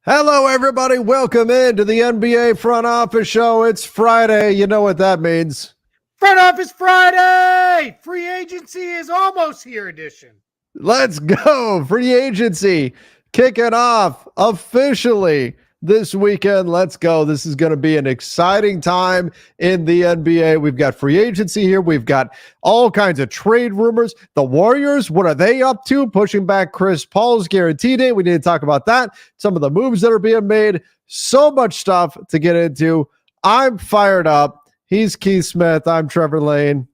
Hello, everybody. Welcome into the NBA Front Office Show. It's Friday. You know what that means. Front Office Friday! Free agency is almost here edition. Let's go. Free agency kicking off officially this weekend. Let's go. This is going to be an exciting time in the NBA. We've got free agency here. We've got all kinds of trade rumors. The Warriors, what are they up to? Pushing back Chris Paul's guarantee date. We need to talk about that. Some of the moves that are being made. So much stuff to get into. I'm fired up. He's Keith Smith. I'm Trevor Lane.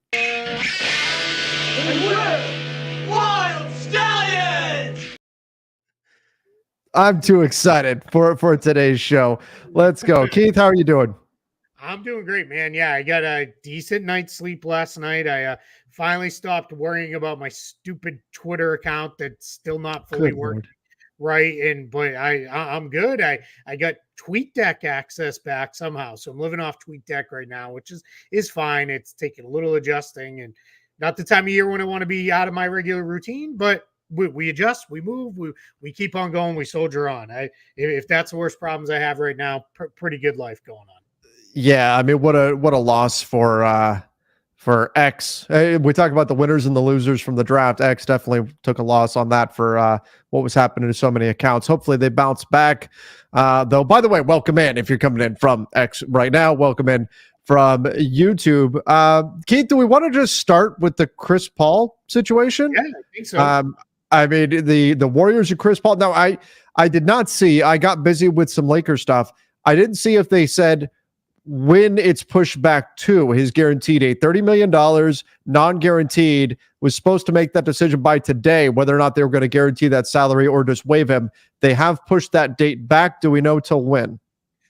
I'm too excited for today's show. Let's go. Keith, how are you doing? I'm doing great, man. Yeah, I got a decent night's sleep last night. I finally stopped worrying about my stupid Twitter account that's still not fully working right. But I'm good. I got TweetDeck access back somehow, so I'm living off TweetDeck right now, which is fine. It's taking a little adjusting, and not the time of year when I want to be out of my regular routine, but we adjust, we move, we keep on going, we soldier on. If that's the worst problems I have right now, pretty good life going on. Yeah, I mean, what a loss for X. We talk about the winners and the losers from the draft. X definitely took a loss on that for what was happening to so many accounts. Hopefully they bounce back. Though, by the way, welcome in if you're coming in from X right now. Welcome in from YouTube. Keith, do we want to just start with the Chris Paul situation? Yeah, I think so. I mean, the Warriors and Chris Paul. Now, I did not see. I got busy with some Lakers stuff. I didn't see if they said when it's pushed back to his guaranteed date. $30 million, non-guaranteed, was supposed to make that decision by today, whether or not they were going to guarantee that salary or just waive him. They have pushed that date back. Do we know till when?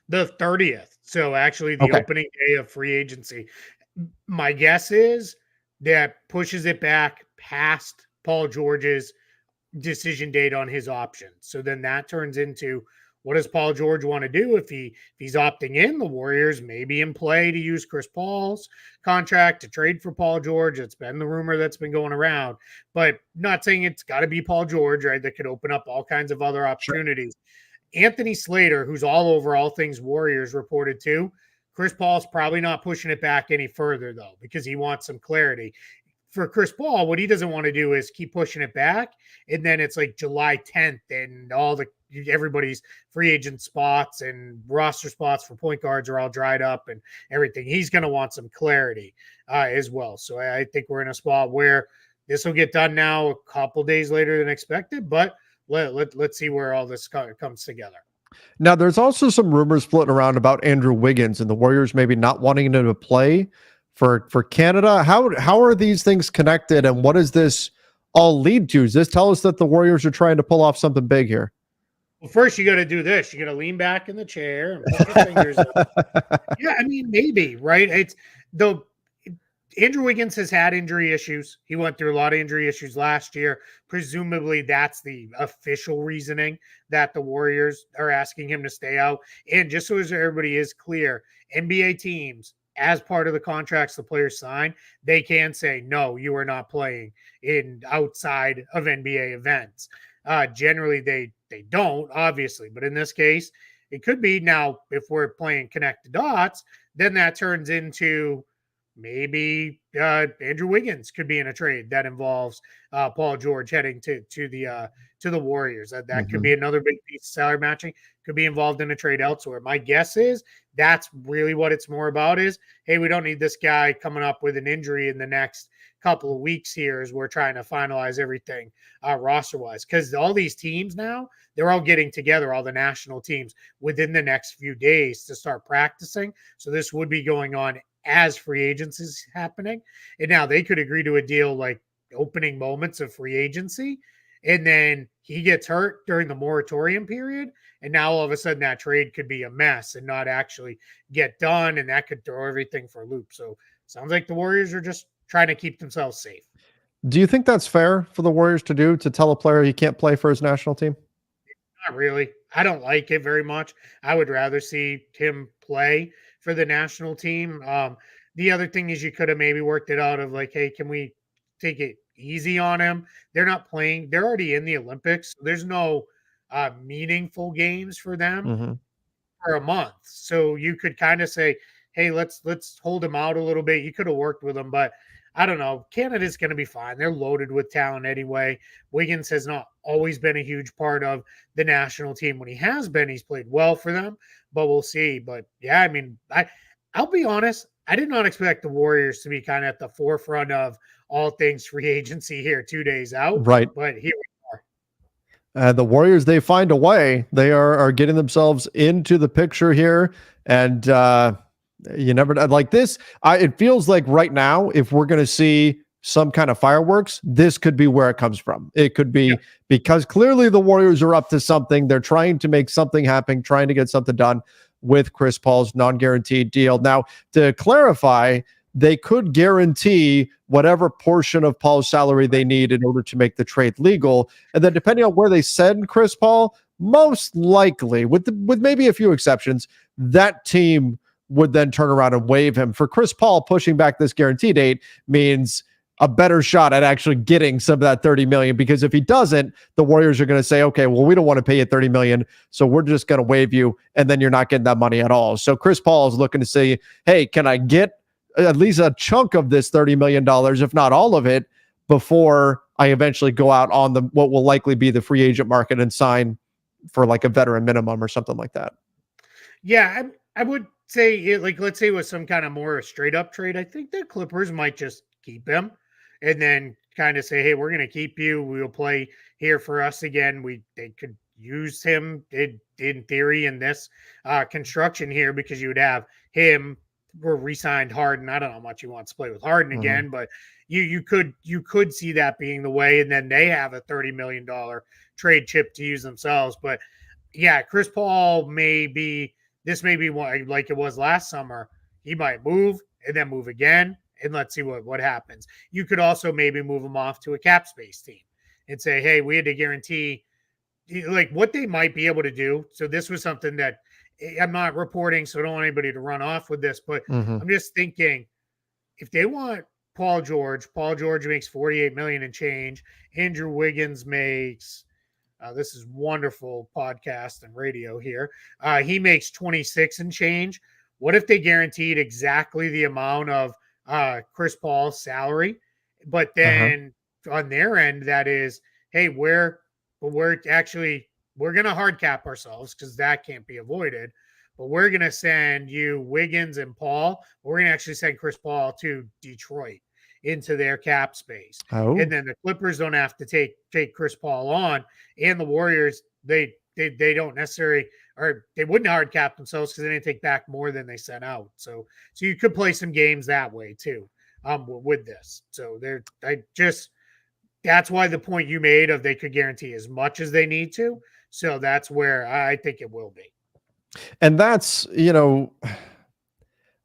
The 30th. So actually the opening day of free agency. My guess is that pushes it back past Paul George's decision date on his option. So then that turns into, what does Paul George want to do if he's opting in? The Warriors may be in play to use Chris Paul's contract to trade for Paul George. It's been the rumor that's been going around, but not saying it's got to be Paul George, right? That could open up all kinds of other opportunities. Sure. Anthony Slater, who's all over all things Warriors, reported too. Chris Paul's probably not pushing it back any further though, because he wants some clarity. For Chris Paul, what he doesn't want to do is keep pushing it back, and then it's like July 10th, and everybody's free agent spots and roster spots for point guards are all dried up and everything. He's going to want some clarity as well. So I think we're in a spot where this will get done now a couple days later than expected, but let's see where all this comes together. Now, there's also some rumors floating around about Andrew Wiggins and the Warriors maybe not wanting him to play for Canada. How are these things connected, and what does this all lead to? Does this tell us that the Warriors are trying to pull off something big here? Well, first you got to do this. You got to lean back in the chair and put your fingers up. Yeah, I mean, maybe, right? It's though Andrew Wiggins has had injury issues. He went through a lot of injury issues last year. Presumably that's the official reasoning that the Warriors are asking him to stay out. And just so as everybody is clear, NBA teams, as part of the contracts the players sign, they can say, no, you are not playing in outside of NBA events. Generally, they don't, obviously. But in this case, it could be. Now, if we're playing connect the dots, then that turns into maybe Andrew Wiggins could be in a trade that involves Paul George heading to the Warriors. That could be another big piece of salary matching. Could be involved in a trade elsewhere. My guess is that's really what it's more about is, hey, we don't need this guy coming up with an injury in the next couple of weeks here as we're trying to finalize everything roster-wise. Because all these teams now, they're all getting together, all the national teams, within the next few days to start practicing. So this would be going on as free agency is happening. And now they could agree to a deal like opening moments of free agency. And then he gets hurt during the moratorium period. And now all of a sudden that trade could be a mess and not actually get done. And that could throw everything for a loop. So sounds like the Warriors are just trying to keep themselves safe. Do you think that's fair for the Warriors to do, to tell a player he can't play for his national team? Not really. I don't like it very much. I would rather see him play for the national team. The other thing is you could have maybe worked it out of like, hey, can we take it easy on him? They're not playing. They're already in the Olympics. There's no meaningful games for them Mm-hmm. for a month. So you could kind of say, hey, let's hold him out a little bit. You could have worked with him, but I don't know. Canada's going to be fine. They're loaded with talent anyway. Wiggins has not always been a huge part of the national team. When he has been, he's played well for them, but we'll see. But yeah, I mean, I'll be honest. I did not expect the Warriors to be kind of at the forefront of all things free agency here 2 days out, Right. but here The Warriors, they find a way. They are getting themselves into the picture here. And you never like this. It feels like right now, if we're going to see some kind of fireworks, this could be where it comes from. It could be because clearly the Warriors are up to something. They're trying to make something happen, trying to get something done with Chris Paul's non-guaranteed deal. Now, to clarify, they could guarantee whatever portion of Paul's salary they need in order to make the trade legal. And then depending on where they send Chris Paul, most likely, with maybe a few exceptions, that team would then turn around and waive him. For Chris Paul, pushing back this guarantee date means a better shot at actually getting some of that $30 million, because if he doesn't, the Warriors are going to say, okay, well, we don't want to pay you $30 million, so we're just going to waive you, and then you're not getting that money at all. So Chris Paul is looking to say, hey, can I get at least a chunk of this $30 million, if not all of it, before I eventually go out on the what will likely be the free agent market and sign for like a veteran minimum or something like that. Yeah, I would say, like, let's say it was some kind of more straight up trade. I think the Clippers might just keep him and then kind of say, hey, we're going to keep you. We'll play here for us again. They could use him in theory in this construction here, because you would have him or re-signed Harden. I don't know how much he wants to play with Harden again, but you could see that being the way, and then they have a $30 million trade chip to use themselves. But yeah, Chris Paul this may be one like it was last summer. He might move and then move again, and let's see what happens. You could also maybe move him off to a cap space team and say, hey, we had to guarantee, like, what they might be able to do. So this was something that I'm not reporting, so I don't want anybody to run off with this, but I'm just thinking, if they want Paul George makes 48 million and change. Andrew Wiggins makes this is wonderful podcast and radio here. He makes 26 and change. What if they guaranteed exactly the amount of Chris Paul's salary, but then on their end, that is, hey, we're going to hard cap ourselves because that can't be avoided. But we're going to send you Wiggins and Paul. We're going to actually send Chris Paul to Detroit into their cap space. And then the Clippers don't have to take Chris Paul on, and the Warriors, they don't necessarily, or they wouldn't hard cap themselves because they didn't take back more than they sent out. So you could play some games that way too, with this. So that's why the point you made of they could guarantee as much as they need to. So that's where I think it will be. And that's,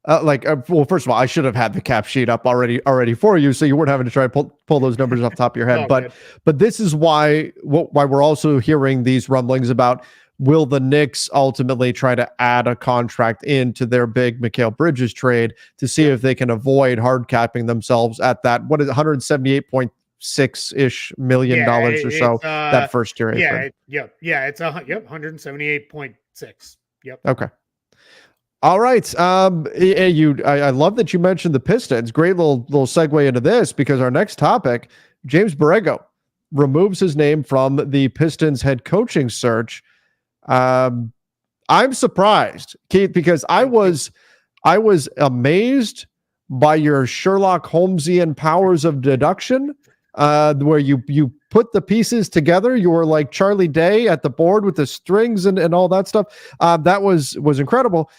well, first of all, I should have had the cap sheet up already for you, so you weren't having to try and pull those numbers off the top of your head. But this is why we're also hearing these rumblings about, will the Knicks ultimately try to add a contract into their big Mikal Bridges trade to see if they can avoid hard capping themselves at that, what is it, $178.6-ish million or so that first year. It's 178.6. Yep. Okay. All right. I love that you mentioned the Pistons. Great little segue into this, because our next topic, James Borrego removes his name from the Pistons head coaching search. I'm surprised, Keith, because I was amazed by your Sherlock Holmesian powers of deduction, where you put the pieces together. You were like Charlie Day at the board with the strings and all that stuff. That was incredible.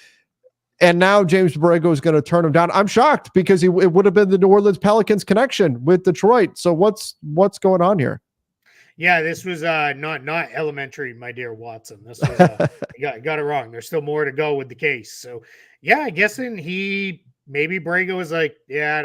And now James Borrego is going to turn him down. I'm shocked, because it would have been the New Orleans Pelicans connection with Detroit. So what's going on here? Yeah, this was not elementary, my dear Watson. This was you got it wrong. There's still more to go with the case. So yeah, I guess maybe Borrego was like, yeah,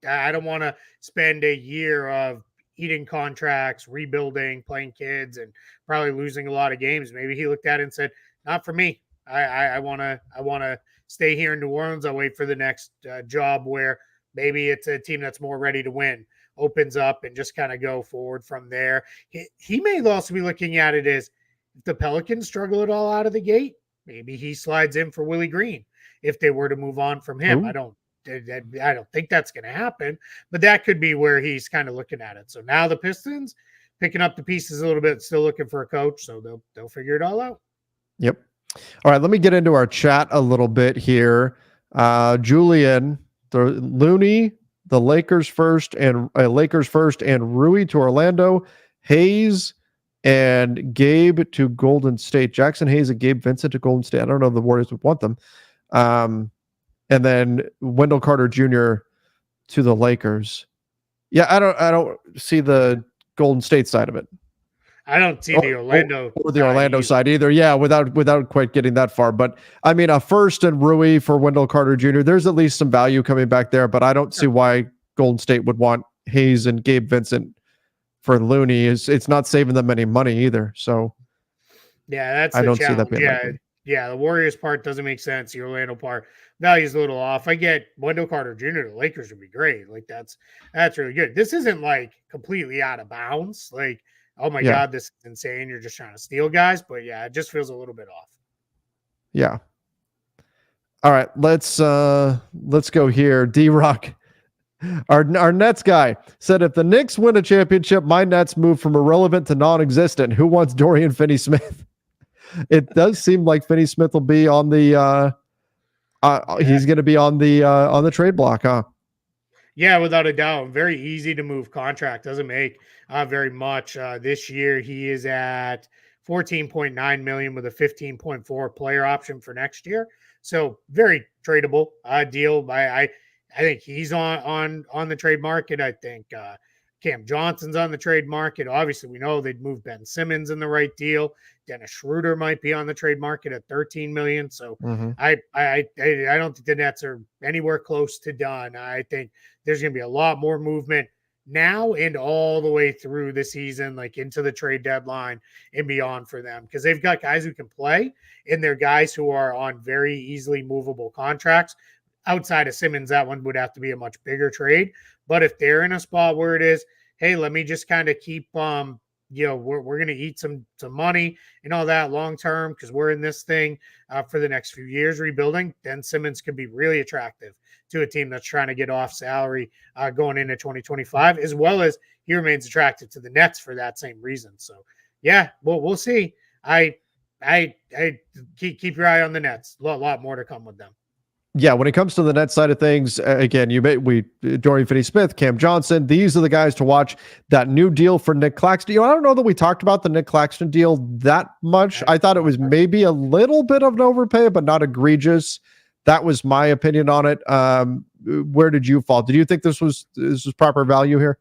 I don't want to spend a year of eating contracts, rebuilding, playing kids, and probably losing a lot of games. Maybe he looked at it and said, not for me. I want to stay here in New Orleans. I'll wait for the next job where maybe it's a team that's more ready to win. opens up and just kind of go forward from there. He may also be looking at it as if the Pelicans struggle at all out of the gate, maybe he slides in for Willie Green if they were to move on from him. Ooh. I don't think that's going to happen, but that could be where he's kind of looking at it. So now the Pistons picking up the pieces a little bit, still looking for a coach, so they'll figure it all out. Yep. All right, let me get into our chat a little bit here. Julian, the Looney, the Lakers first, and Rui to Orlando, Hayes and Gabe to Golden State. Jackson Hayes and Gabe Vincent to Golden State. I don't know if the Warriors would want them. And then Wendell Carter Jr. to the Lakers. Yeah, I don't see the Golden State side of it. I don't see the Orlando side either. Yeah, without quite getting that far. But I mean, a first and Rui for Wendell Carter Jr. There's at least some value coming back there, but I don't see why Golden State would want Hayes and Gabe Vincent for Looney. It's not saving them any money either. So yeah, that's I don't see that being the Warriors part doesn't make sense. The Orlando part value's a little off. I get Wendell Carter Jr. to the Lakers would be great. Like that's really good. This isn't like completely out of bounds. Like, oh my God, this is insane. You're just trying to steal guys. But yeah, it just feels a little bit off. Yeah. All right, let's go here. D-Rock, our Nets guy, said if the Knicks win a championship, my Nets move from irrelevant to non-existent. Who wants Dorian Finney-Smith? It does seem like Finney-Smith will be on the he's going to be on the trade block, huh? Yeah, without a doubt. Very easy to move contract. Doesn't make very much. This year he is at $14.9 million with a 15.4 player option for next year. So very tradable deal. I think he's on the trade market. I think Cam Johnson's on the trade market. Obviously, we know they'd move Ben Simmons in the right deal. Dennis Schroeder might be on the trade market at $13 million. So I don't think the Nets are anywhere close to done. I think there's going to be a lot more movement now and all the way through the season, like into the trade deadline and beyond for them, because they've got guys who can play and they're guys who are on very easily movable contracts. Outside of Simmons, that one would have to be a much bigger trade. But if they're in a spot where it is, hey, let me just kind of keep, we're going to eat some money and all that long term because we're in this thing for the next few years rebuilding, then Simmons could be really attractive to a team that's trying to get off salary going into 2025, as well as he remains attractive to the Nets for that same reason. So, yeah, we'll see. I keep your eye on the Nets. A lot more to come with them. Yeah, when it comes to the net side of things, again, Dorian Finney-Smith, Cam Johnson, these are the guys to watch. That new deal for Nick Claxton. I don't know that we talked about the Nick Claxton deal that much. I thought it was maybe a little bit of an overpay, but not egregious. That was my opinion on it. Where did you fall? Did you think this was proper value here?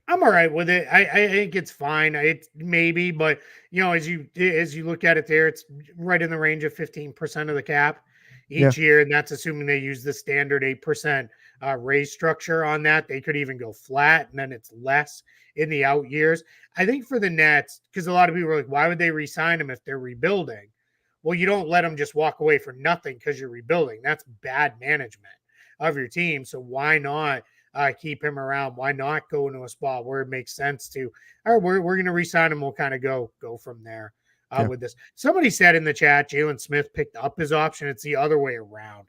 I'm all right with it. I think it's fine. It's maybe, but as you look at it there, it's right in the range of 15% of the cap each year, and that's assuming they use the standard 8% raise structure on that. They could even go flat, and then it's less in the out years. I think for the Nets, because a lot of people are like, why would they re-sign him if they're rebuilding? Well, you don't let them just walk away for nothing because you're rebuilding. That's bad management of your team. So why not keep him around? Why not go into a spot where it makes sense to, all right, we're going to re-sign him. We'll kind of go from there. With this. Somebody said in the chat, Jalen Smith picked up his option. It's the other way around.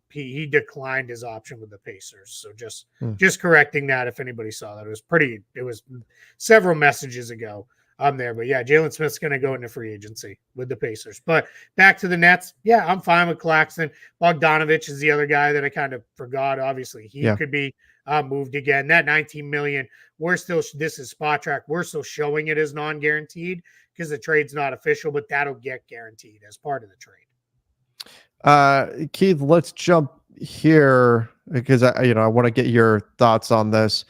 He declined his option with the Pacers. So just correcting that if anybody saw that. It was several messages ago there. But yeah, Jalen Smith's going to go into free agency with the Pacers. But back to the Nets. Yeah, I'm fine with Claxton. Bogdanovich is the other guy that I kind of forgot. Obviously, he could be moved again. That $19 million, this is spot track. We're still showing it as non-guaranteed because the trade's not official, but that'll get guaranteed as part of the trade. Keith, let's jump here because I want to get your thoughts on this.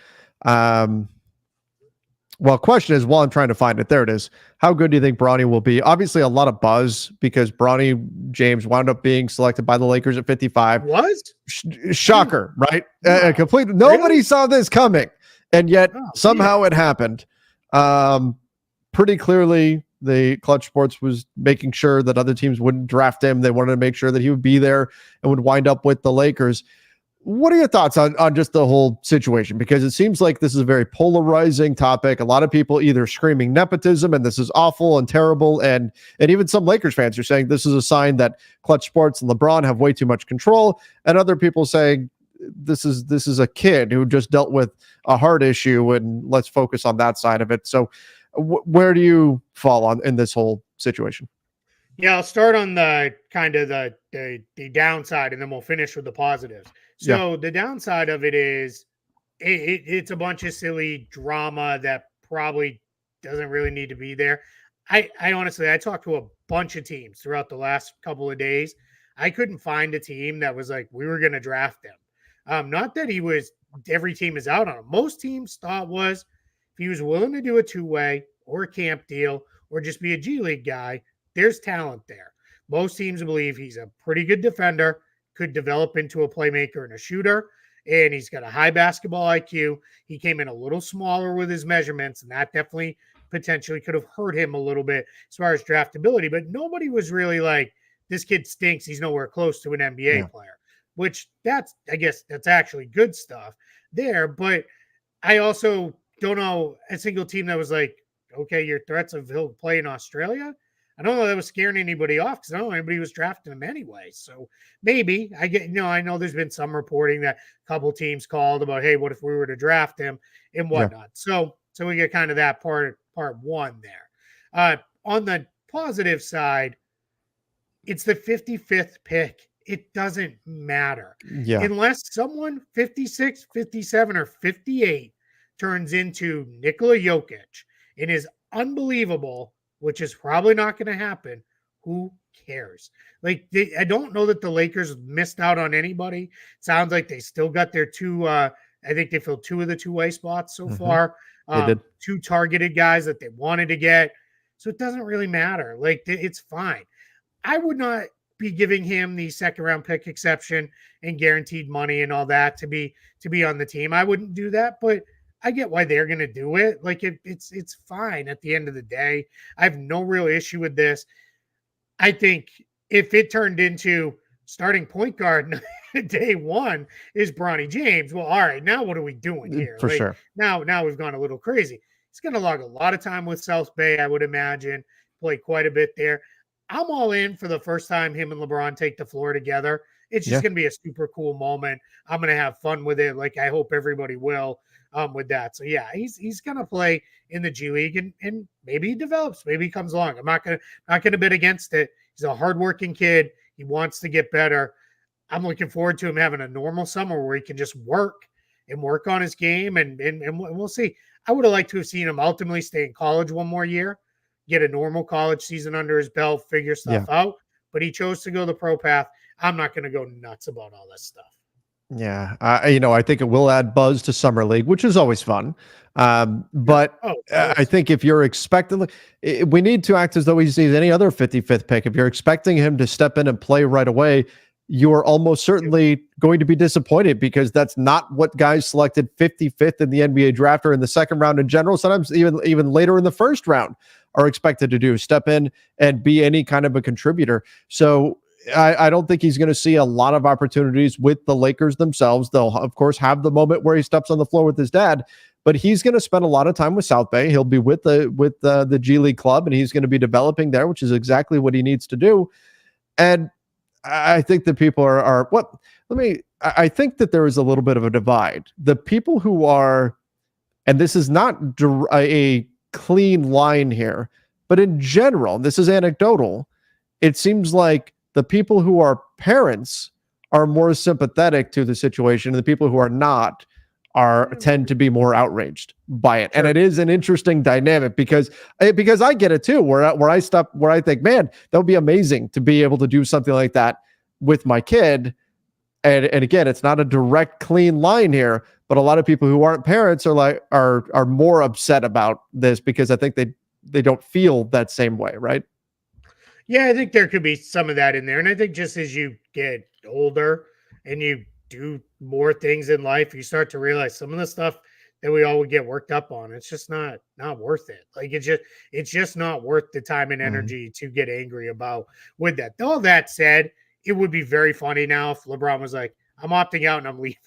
Question is, while I'm trying to find it, there it is. How good do you think Bronny will be? Obviously, a lot of buzz because Bronny James wound up being selected by the Lakers at 55. Was? Shocker, right? Wow. Nobody saw this coming, and yet somehow it happened. Pretty clearly, the Clutch Sports was making sure that other teams wouldn't draft him. They wanted to make sure that he would be there and would wind up with the Lakers. What are your thoughts on just the whole situation? Because it seems like this is a very polarizing topic. A lot of people either screaming nepotism and this is awful and terrible, and even some Lakers fans are saying this is a sign that Clutch Sports and LeBron have way too much control, and other people saying this is a kid who just dealt with a heart issue and let's focus on that side of it. So where do you fall on in this whole situation? Yeah, I'll start on the kind of the downside, and then we'll finish with the positives. Yeah. So the downside of it is it's a bunch of silly drama that probably doesn't really need to be there. I honestly, I talked to a bunch of teams throughout the last couple of days. I couldn't find a team that was like, we were going to draft him. Not that every team is out on him. Most teams thought was if he was willing to do a two-way or a camp deal or just be a G League guy, there's talent there. Most teams believe he's a pretty good defender, could develop into a playmaker and a shooter, and he's got a high basketball IQ. He came in a little smaller with his measurements, and that definitely potentially could have hurt him a little bit as far as draftability. But nobody was really like, this kid stinks. He's nowhere close to an NBA player, which I guess that's actually good stuff there. But I also don't know a single team that was like, okay, your threats of he'll play in Australia. I don't know that was scaring anybody off because I don't know anybody was drafting him anyway. So maybe I know there's been some reporting that a couple teams called about, hey, what if we were to draft him and whatnot. Yeah. So we get kind of that part one there. On the positive side, it's the 55th pick. It doesn't matter. Yeah. Unless someone 56, 57, or 58 turns into Nikola Jokic and is unbelievable, which is probably not going to happen. Who cares? Like, I don't know that the Lakers missed out on anybody. Sounds like they still got their two. I think they filled two of the two-way spots so far. They did. Two targeted guys that they wanted to get. So it doesn't really matter. Like, it's fine. I would not be giving him the second-round pick exception and guaranteed money and all that to be on the team. I wouldn't do that, but I get why they're going to do it. Like, it's fine at the end of the day. I have no real issue with this. I think if it turned into starting point guard day one is Bronny James, well, all right, now what are we doing here? For sure. Now we've gone a little crazy. He's going to log a lot of time with South Bay, I would imagine, play quite a bit there. I'm all in for the first time him and LeBron take the floor together. It's just going to be a super cool moment. I'm going to have fun with it. Like, I hope everybody will. With that. So yeah, he's gonna play in the G League and maybe he develops, maybe he comes along. I'm not gonna bet against it. He's a hardworking kid. He wants to get better. I'm looking forward to him having a normal summer where he can just work on his game and we'll see. I would have liked to have seen him ultimately stay in college one more year, get a normal college season under his belt, figure stuff out. But he chose to go the pro path. I'm not gonna go nuts about all this stuff. Yeah, I think it will add buzz to Summer League, which is always fun. But I think if you're expecting, we need to act as though he's any other 55th pick. If you're expecting him to step in and play right away, you're almost certainly going to be disappointed because that's not what guys selected 55th in the NBA draft or in the second round in general. Sometimes even later in the first round are expected to do, step in and be any kind of a contributor. So I don't think he's going to see a lot of opportunities with the Lakers themselves. They'll, of course, have the moment where he steps on the floor with his dad, but he's going to spend a lot of time with South Bay. He'll be with the G League club, and he's going to be developing there, which is exactly what he needs to do. And I think that people are what? I think that there is a little bit of a divide. The people who are, and this is not a clean line here, but in general, this is anecdotal. It seems like the people who are parents are more sympathetic to the situation, and the people who are not tend to be more outraged by it. Sure. And it is an interesting dynamic because I get it too, where I think, man, that would be amazing to be able to do something like that with my kid. And again, it's not a direct, clean line here, but a lot of people who aren't parents are more upset about this because I think they don't feel that same way, right? Yeah, I think there could be some of that in there. And I think just as you get older and you do more things in life, you start to realize some of the stuff that we all would get worked up on, it's just not worth it. Like it's just not worth the time and energy to get angry about with that. All that said, it would be very funny now if LeBron was like, I'm opting out and I'm leaving.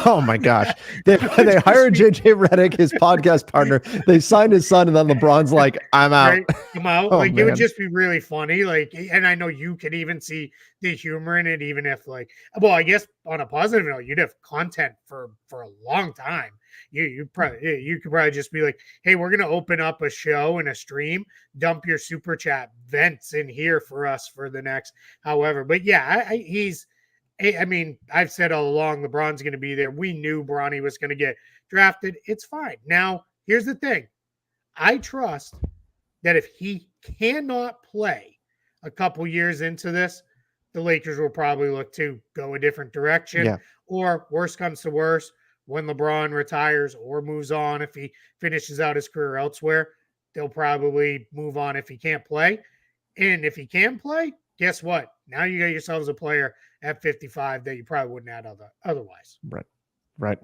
Oh my gosh. They hired JJ Redick, his podcast partner. They signed his son, and then LeBron's like, I'm out. Right? I'm out. Oh, Like, it would man. just be really funny. Like, and I know you could even see the humor in it, even if, like, well, I guess on a positive note, you'd have content for a long time. You could probably just be like, hey, we're gonna open up a show and a stream, dump your super chat vents in here for us for the next however. But yeah, I mean, I've said all along, LeBron's going to be there. We knew Bronny was going to get drafted. It's fine. Now, here's the thing. I trust that if he cannot play a couple years into this, the Lakers will probably look to go a different direction. Yeah. Or worst comes to worst, when LeBron retires or moves on, if he finishes out his career elsewhere, they'll probably move on if he can't play. And if he can play, guess what? Now you got yourselves a player at 55 that you probably wouldn't have otherwise. Right.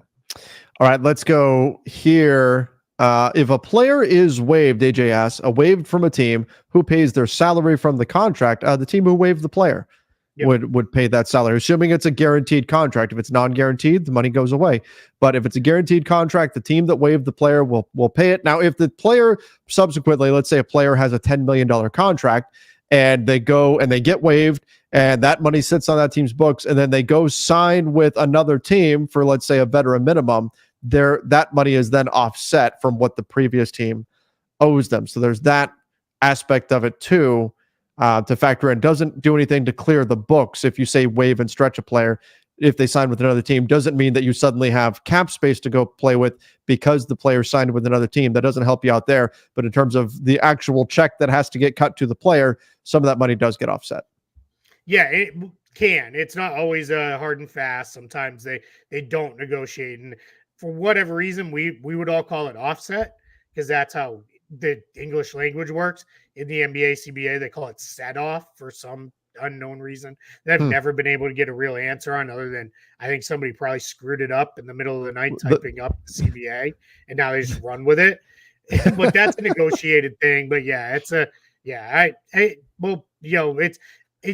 All right, let's go here. If a player is waived, AJ asks, waived from a team who pays their salary from the contract, the team who waived the player would pay that salary, assuming it's a guaranteed contract. If it's non-guaranteed, the money goes away. But if it's a guaranteed contract, the team that waived the player will pay it. Now, if the player subsequently, let's say a player has a $10 million contract, and they go and they get waived, and that money sits on that team's books, and then they go sign with another team for, let's say, a veteran minimum, that money is then offset from what the previous team owes them. So there's that aspect of it too, to factor in. Doesn't do anything to clear the books. If you say waive and stretch a player, if they sign with another team, doesn't mean that you suddenly have cap space to go play with because the player signed with another team. That doesn't help you out there. But in terms of the actual check that has to get cut to the player, some of that money does get offset. Yeah, it can. It's not always hard and fast. Sometimes they don't negotiate. And for whatever reason, we would all call it offset because that's how the English language works. In the NBA, CBA, they call it set off for some unknown reason that I've never been able to get a real answer on, other than I think somebody probably screwed it up in the middle of the night typing up the CBA, and now they just run with it. But that's a negotiated thing. But yeah, it's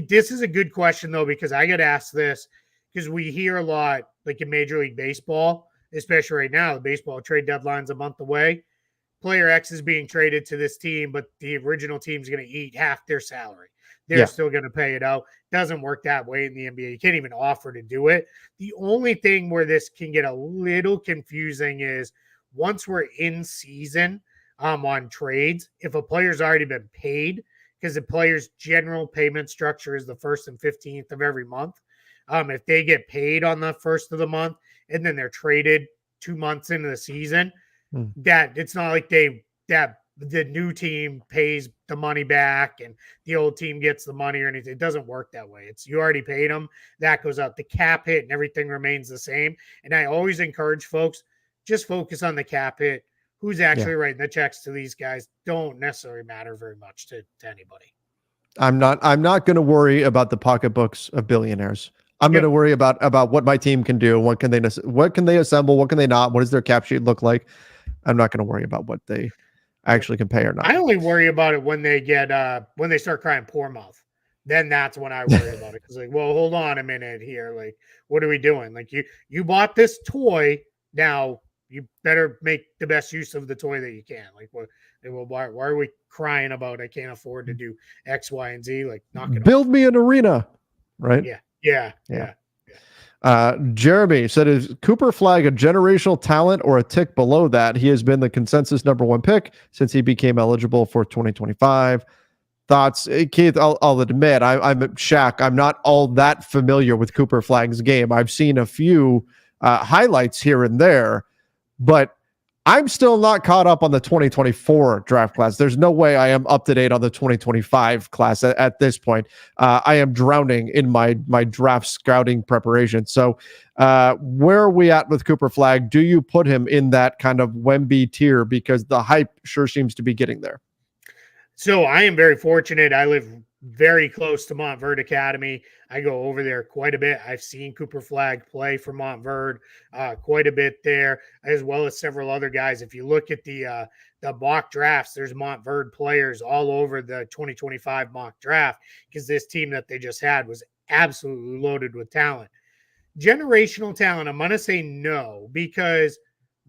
this is a good question though, because I get asked this because we hear a lot, like in Major League Baseball, especially right now, the baseball trade deadline's a month away. Player X is being traded to this team, but the original team's going to eat half their salary. They're still going to pay it out. Doesn't work that way in the NBA. You can't even offer to do it. The only thing where this can get a little confusing is once we're in season on trades, if a player's already been paid, because the player's general payment structure is the 1st and 15th of every month. If they get paid on the 1st of the month and then they're traded 2 months into the season, that it's not like the new team pays the money back and the old team gets the money or anything. It doesn't work that way. It's you already paid them. That goes out. The cap hit and everything remains the same. And I always encourage folks, just focus on the cap hit. Who's actually writing the checks to these guys don't necessarily matter very much to anybody. I'm not going to worry about the pocketbooks of billionaires. I'm going to worry about what my team can do. What can they assemble? What can they not? What does their cap sheet look like? I'm not going to worry about what they actually can pay or not. I only worry about it when they get when they start crying poor mouth. Then that's when I worry about it. Because like, well, hold on a minute here. Like, what are we doing? Like you bought this toy. Now you better make the best use of the toy that you can. Like, why are we crying about I can't afford to do X, Y, and Z? Like, knock it Build me an arena, right? Yeah. Jeremy said, is Cooper Flagg a generational talent or a tick below that? He has been the consensus #1 pick since he became eligible for 2025. Thoughts, Keith? I'll admit, I'm Shaq. I'm not all that familiar with Cooper Flagg's game. I've seen a few highlights here and there, but I'm still not caught up on the 2024 draft class. There's no way I am up to date on the 2025 class at this point. I am drowning in my draft scouting preparation. So where are we at with Cooper Flagg? Do you put him in that kind of Wemby tier? Because the hype sure seems to be getting there. So I am very fortunate. I live very close to Montverde Academy. I go over there quite a bit. I've seen Cooper Flagg play for Montverde quite a bit there, as well as several other guys. If you look at the mock drafts, there's Montverde players all over the 2025 mock draft because this team that they just had was absolutely loaded with talent. Generational talent, I'm going to say no, because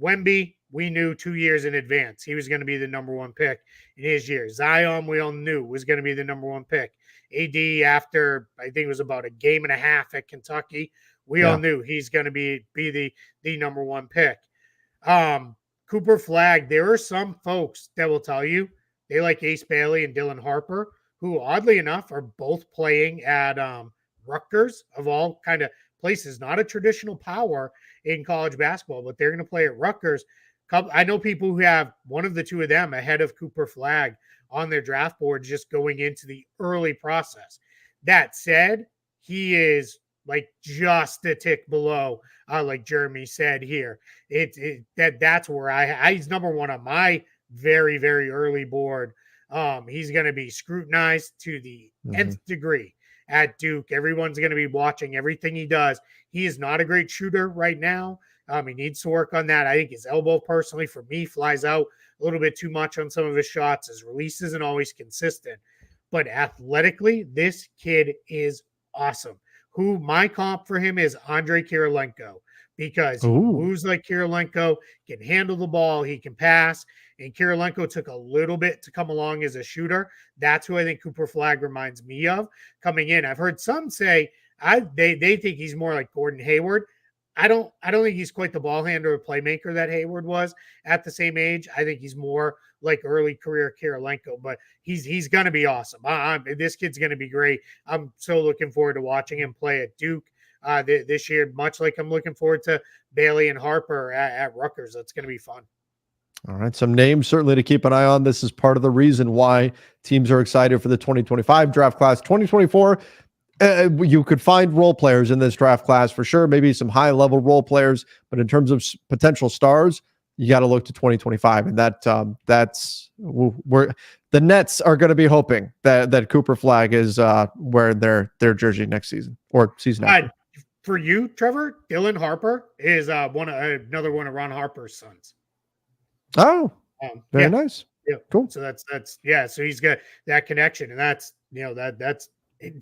Wemby, we knew 2 years in advance he was going to be the number one pick in his year. Zion, we all knew was going to be the number one pick. AD, after I think it was about a game and a half at Kentucky, we all knew he's going to be the number one pick. Cooper Flagg, there are some folks that will tell you they like Ace Bailey and Dylan Harper, who oddly enough are both playing at Rutgers, of all kind of places, not a traditional power in college basketball, but they're going to play at Rutgers. I know people who have one of the two of them ahead of Cooper Flagg on their draft board just going into the early process. That said, he is like just a tick below, like Jeremy said here. That's where he's number one on my very, very early board. He's going to be scrutinized to the nth degree at Duke. Everyone's going to be watching everything he does. He is not a great shooter right now. He needs to work on that. I think his elbow, personally, for me, flies out a little bit too much on some of his shots. His release isn't always consistent. But athletically, this kid is awesome. Who my comp for him is Andre Kirilenko, because he moves like Kirilenko, can handle the ball, he can pass. And Kirilenko took a little bit to come along as a shooter. That's who I think Cooper Flagg reminds me of coming in. I've heard some say they think he's more like Gordon Hayward. I don't think he's quite the ball handler or playmaker that Hayward was at the same age. I think he's more like early career Kirilenko, but he's going to be awesome. This kid's going to be great. I'm so looking forward to watching him play at Duke this year, much like I'm looking forward to Bailey and Harper at Rutgers. That's going to be fun. All right. Some names certainly to keep an eye on. This is part of the reason why teams are excited for the 2025 draft class. 2024, you could find role players in this draft class for sure, maybe some high level role players, but in terms of potential stars, you got to look to 2025. And that's where the Nets are going to be hoping that Cooper Flagg is wearing their jersey next season or season after. For you, Trevor, Dylan Harper is another one of Ron Harper's sons. Oh, very nice. Yeah, cool. So that's so he's got that connection, and that's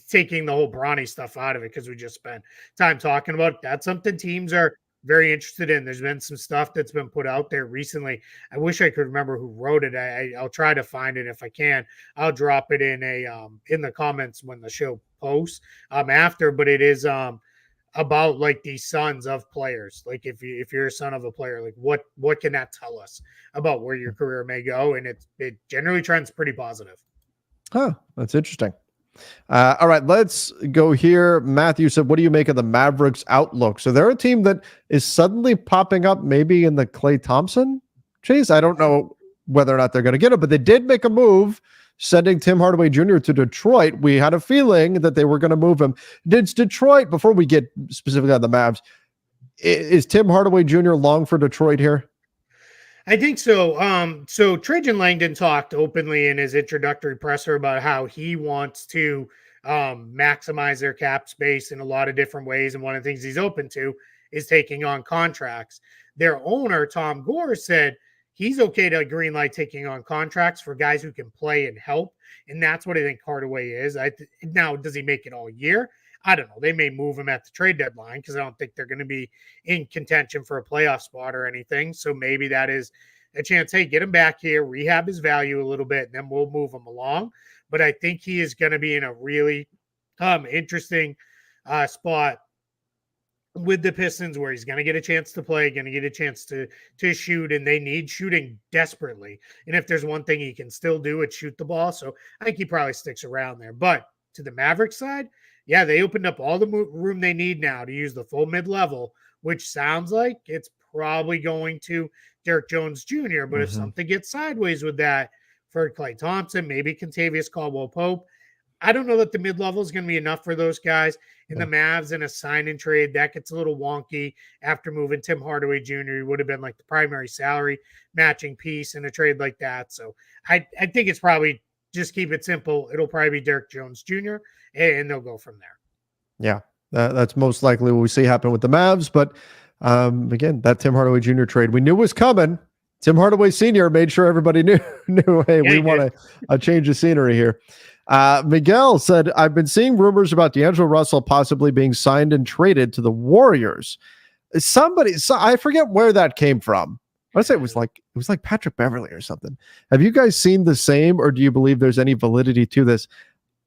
taking the whole Bronny stuff out of it, because we just spent time talking about it. That's something teams are very interested in. There's been some stuff that's been put out there recently. I wish I could remember who wrote it. I'll try to find it. If I can, I'll drop it in the comments when the show posts after. But it is about like the sons of players. Like if you're a son of a player, like what can that tell us about where your career may go? And it generally trends pretty positive. Oh, that's interesting. All right, let's go here. Matthew said, what do you make of the Mavericks outlook? So they're a team that is suddenly popping up maybe in the Klay Thompson chase. I don't know whether or not they're going to get it, but they did make a move sending Tim Hardaway Jr. to Detroit. We had a feeling that they were going to move him. Did Detroit, before we get specifically on the Mavs, is Tim Hardaway Jr. long for Detroit here? I think so. So Trajan Langdon talked openly in his introductory presser about how he wants to maximize their cap space in a lot of different ways. And one of the things he's open to is taking on contracts. Their owner, Tom Gore, said he's okay to green light taking on contracts for guys who can play and help. And that's what I think Hardaway is. Now, does he make it all year? I don't know. They may move him at the trade deadline, because I don't think they're going to be in contention for a playoff spot or anything. So maybe that is a chance. Hey, get him back here, rehab his value a little bit, and then we'll move him along. But I think he is going to be in a really interesting spot with the Pistons, where he's going to get a chance to play, going to get a chance to shoot, and they need shooting desperately. And if there's one thing he can still do, it's shoot the ball. So I think he probably sticks around there. But to the Mavericks side, yeah, they opened up all the room they need now to use the full mid-level, which sounds like it's probably going to Derek Jones Jr. But if something gets sideways with that for Klay Thompson, maybe Kentavious Caldwell-Pope, I don't know that the mid-level is going to be enough for those guys. In the Mavs, in a sign and trade, that gets a little wonky after moving Tim Hardaway Jr. He would have been like the primary salary matching piece in a trade like that. So I think it's probably, just keep it simple, it'll probably be Derek Jones Jr., and they'll go from there. Yeah, that's most likely what we see happen with the Mavs. But again, that Tim Hardaway Jr. trade we knew was coming. Tim Hardaway Sr. made sure everybody knew hey, we want a change of scenery here. Miguel said, I've been seeing rumors about D'Angelo Russell possibly being signed and traded to the Warriors. I forget where that came from. I want to say it was like Patrick Beverly or something. Have you guys seen the same, or do you believe there's any validity to this?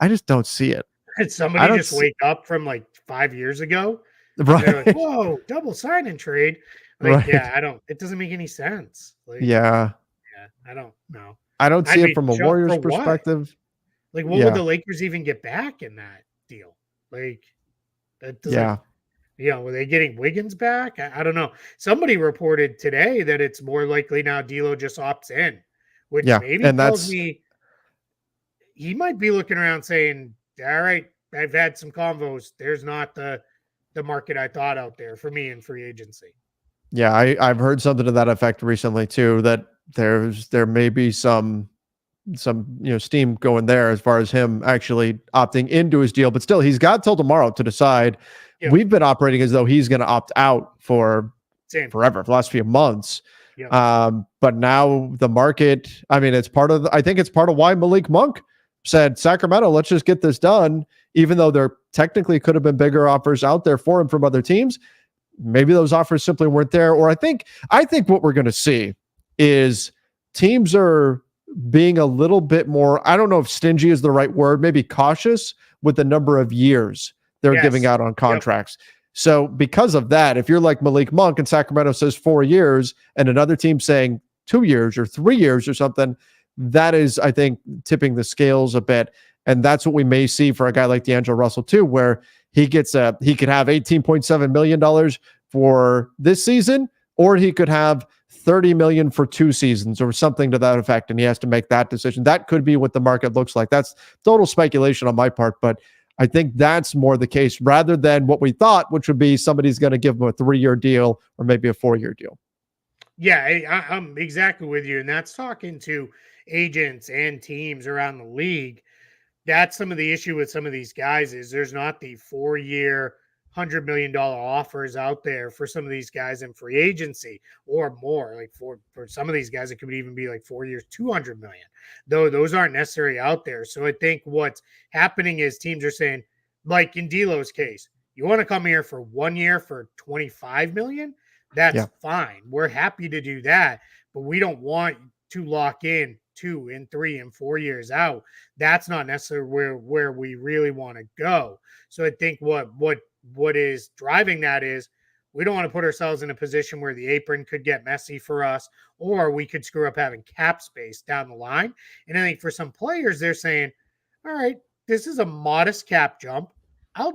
I just don't see it. Did somebody just wake up from like 5 years ago? Right. They're like, whoa, double sign and trade. Like, right. yeah, it doesn't make any sense. Like, yeah, I don't know. I don't see it from a Warriors perspective. Like, what would the Lakers even get back in that deal? Like, that doesn't, were they getting Wiggins back? I don't know. Somebody reported today that it's more likely now D'Lo just opts in, which maybe tells me he might be looking around saying, all right, I've had some convos. There's not the market I thought out there for me in free agency. Yeah, I've heard something to that effect recently too, that there may be some steam going there as far as him actually opting into his deal, but still he's got till tomorrow to decide. We've been operating as though he's going to opt out for forever, for the last few months. But now the market, I mean, I think it's part of why Malik Monk said, Sacramento, let's just get this done, even though there technically could have been bigger offers out there for him from other teams. Maybe those offers simply weren't there. Or I think what we're going to see is teams are being a little bit more, I don't know if stingy is the right word, maybe cautious with the number of years they're giving out on contracts. So because of that, if you're like Malik Monk and Sacramento says 4 years and another team saying 2 years or 3 years or something, that is, I think, tipping the scales a bit. And that's what we may see for a guy like D'Angelo Russell too, where he could have $18.7 million for this season, or he could have $30 million for 2 seasons or something to that effect. And he has to make that decision. That could be what the market looks like. That's total speculation on my part, but I think that's more the case rather than what we thought, which would be somebody's going to give him a 3-year deal or maybe a 4-year deal. Yeah, I'm exactly with you. And that's talking to agents and teams around the league. That's some of the issue with some of these guys is there's not the 4-year, $100 million offers out there for some of these guys in free agency or more. Like for some of these guys, it could even be like 4 years, $200 million. Though those aren't necessarily out there. So I think what's happening is teams are saying, like in D'Lo's case, you want to come here for 1 year for $25 million? That's fine. We're happy to do that, but we don't want to lock in 2 and 3 and 4 years out. That's not necessarily where we really want to go. So I think what is driving that is we don't want to put ourselves in a position where the apron could get messy for us, or we could screw up having cap space down the line. And I think for some players, they're saying, all right, this is a modest cap jump. I'll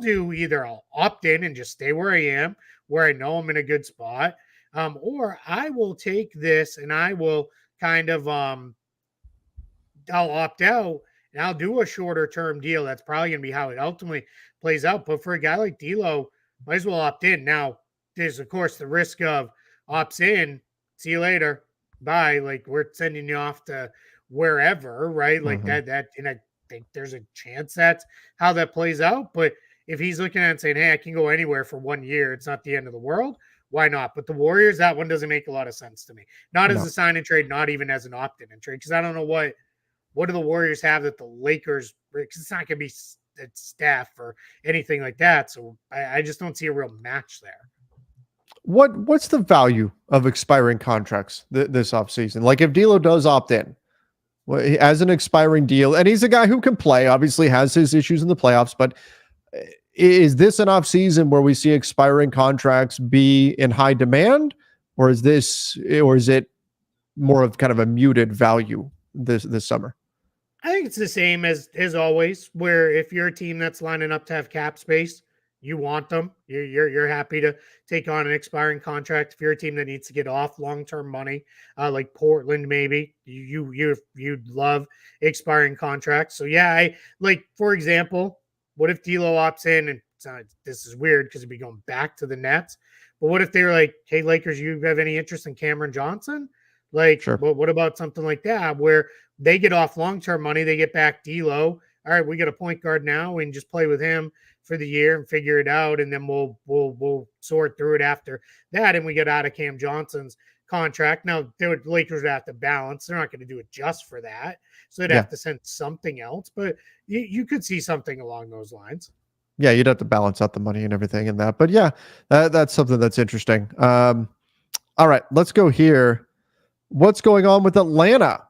opt in and just stay where I am, where I know I'm in a good spot. Or I will take this and I will kind of, I'll opt out and I'll do a shorter term deal. That's probably going to be how it ultimately plays out. But for a guy like D'Lo, might as well opt in. Now, there's, of course, the risk of opts in, see you later, bye. Like, we're sending you off to wherever, right? Like that, and I think there's a chance that's how that plays out. But if he's looking at it and saying, hey, I can go anywhere for 1 year, it's not the end of the world, why not? But the Warriors, that one doesn't make a lot of sense to me. Not as a sign and trade, not even as an opt-in and trade, because I don't know what do the Warriors have that the Lakers, because it's not going to be staff or anything like that. So I just don't see a real match there. What's the value of expiring contracts this offseason? Like if D'Lo does opt in as an expiring deal, and he's a guy who can play, obviously has his issues in the playoffs, but is this an offseason where we see expiring contracts be in high demand, or is it more of kind of a muted value this summer? I think it's the same as always, where if you're a team that's lining up to have cap space, you want them. You're happy to take on an expiring contract. If you're a team that needs to get off long-term money, like Portland, maybe you'd love expiring contracts. So yeah, I like, for example, what if D'Lo opts in, and this is weird because it'd be going back to the Nets, but what if they were like, hey, Lakers, you have any interest in Cameron Johnson? Like, sure. What about something like that where they get off long-term money, they get back D'Lo. All right, we got a point guard now. We can just play with him for the year and figure it out, and then we'll sort through it after that. And we get out of Cam Johnson's contract. Now, the Lakers would have to balance. They're not going to do it just for that. So they'd Yeah. have to send something else. But you could see something along those lines. Yeah, you'd have to balance out the money and everything in that. But yeah, that's something that's interesting. All right, let's go here. What's going on with Atlanta?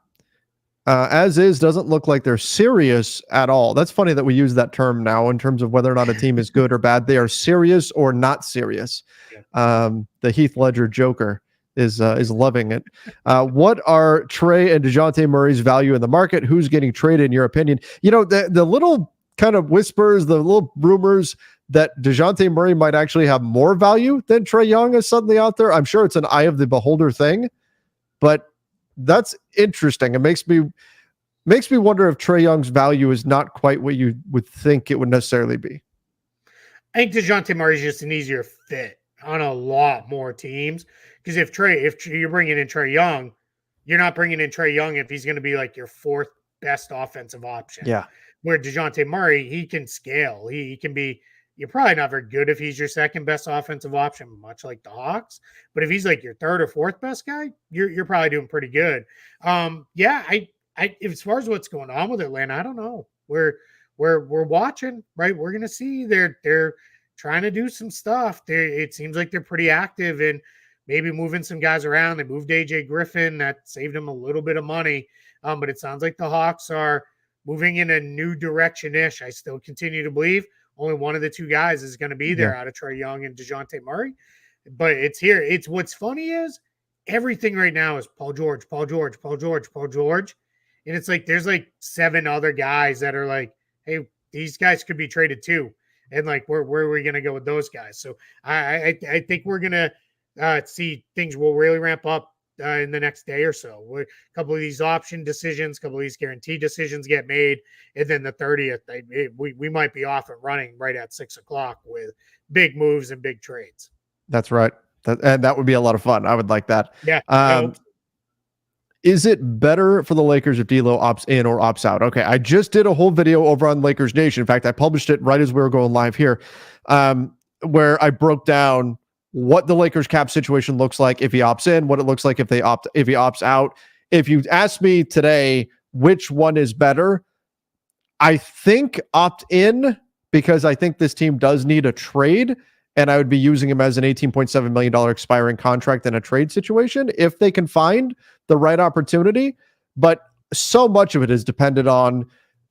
As is, doesn't look like they're serious at all. That's funny that we use that term now in terms of whether or not a team is good or bad. They are serious or not serious. Yeah. The Heath Ledger Joker is loving it. What are Trey and DeJounte Murray's value in the market? Who's getting traded in your opinion? You know, the little kind of whispers, the little rumors that DeJounte Murray might actually have more value than Trae Young is suddenly out there. I'm sure it's an eye of the beholder thing, but that's interesting. It makes me wonder if Trae Young's value is not quite what you would think it would necessarily be. I think DeJounte Murray is just an easier fit on a lot more teams. Because if you're bringing in Trae Young, you're not bringing in Trae Young if he's going to be like your fourth best offensive option. Yeah. Where DeJounte Murray, he can scale. He can be, you're probably not very good if he's your second best offensive option, much like the Hawks. But if he's like your third or fourth best guy, you're probably doing pretty good. Yeah, I as far as what's going on with Atlanta, I don't know. We're watching, right? We're gonna see they're trying to do some stuff. It seems like they're pretty active and maybe moving some guys around. They moved AJ Griffin, that saved them a little bit of money. But it sounds like the Hawks are moving in a new direction-ish. I still continue to believe only one of the two guys is going to be there out of Trae Young and DeJounte Murray. But it's here. It's what's funny is everything right now is Paul George. And it's like there's like 7 other guys that are like, hey, these guys could be traded too. And like, where are we going to go with those guys? So I think we're going to see things will really ramp up in the next day or so. A couple of these option decisions, a couple of these guarantee decisions get made. And then the 30th, we might be off and running right at 6:00 with big moves and big trades. That's right. And that would be a lot of fun. I would like that. Yeah. Is it better for the Lakers if D'Lo opts in or opts out? Okay, I just did a whole video over on Lakers Nation. In fact, I published it right as we were going live here, where I broke down what the Lakers cap situation looks like if he opts in, what it looks like if he opts out. If you ask me today which one is better, I think opt in, because I think this team does need a trade, and I would be using him as an $18.7 million expiring contract in a trade situation if they can find the right opportunity. But so much of it is dependent on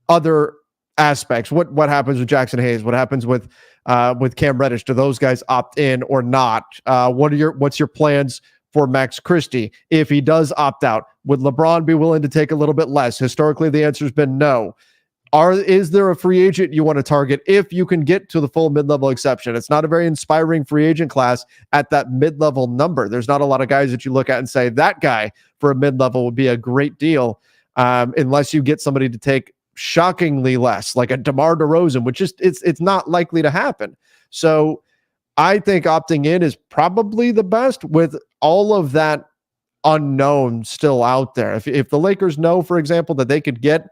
other aspects. What happens with Jackson Hayes? What happens with Cam Reddish? Do those guys opt in or not? What's your plans for Max Christie? If he does opt out, would LeBron be willing to take a little bit less? Historically, the answer has been no. Is there a free agent you want to target if you can get to the full mid-level exception? It's not a very inspiring free agent class at that mid-level number. There's not a lot of guys that you look at and say that guy for a mid-level would be a great deal, unless you get somebody to take shockingly less, like a DeMar DeRozan, which is it's not likely to happen. So I think opting in is probably the best with all of that unknown still out there. If the Lakers know, for example, that they could get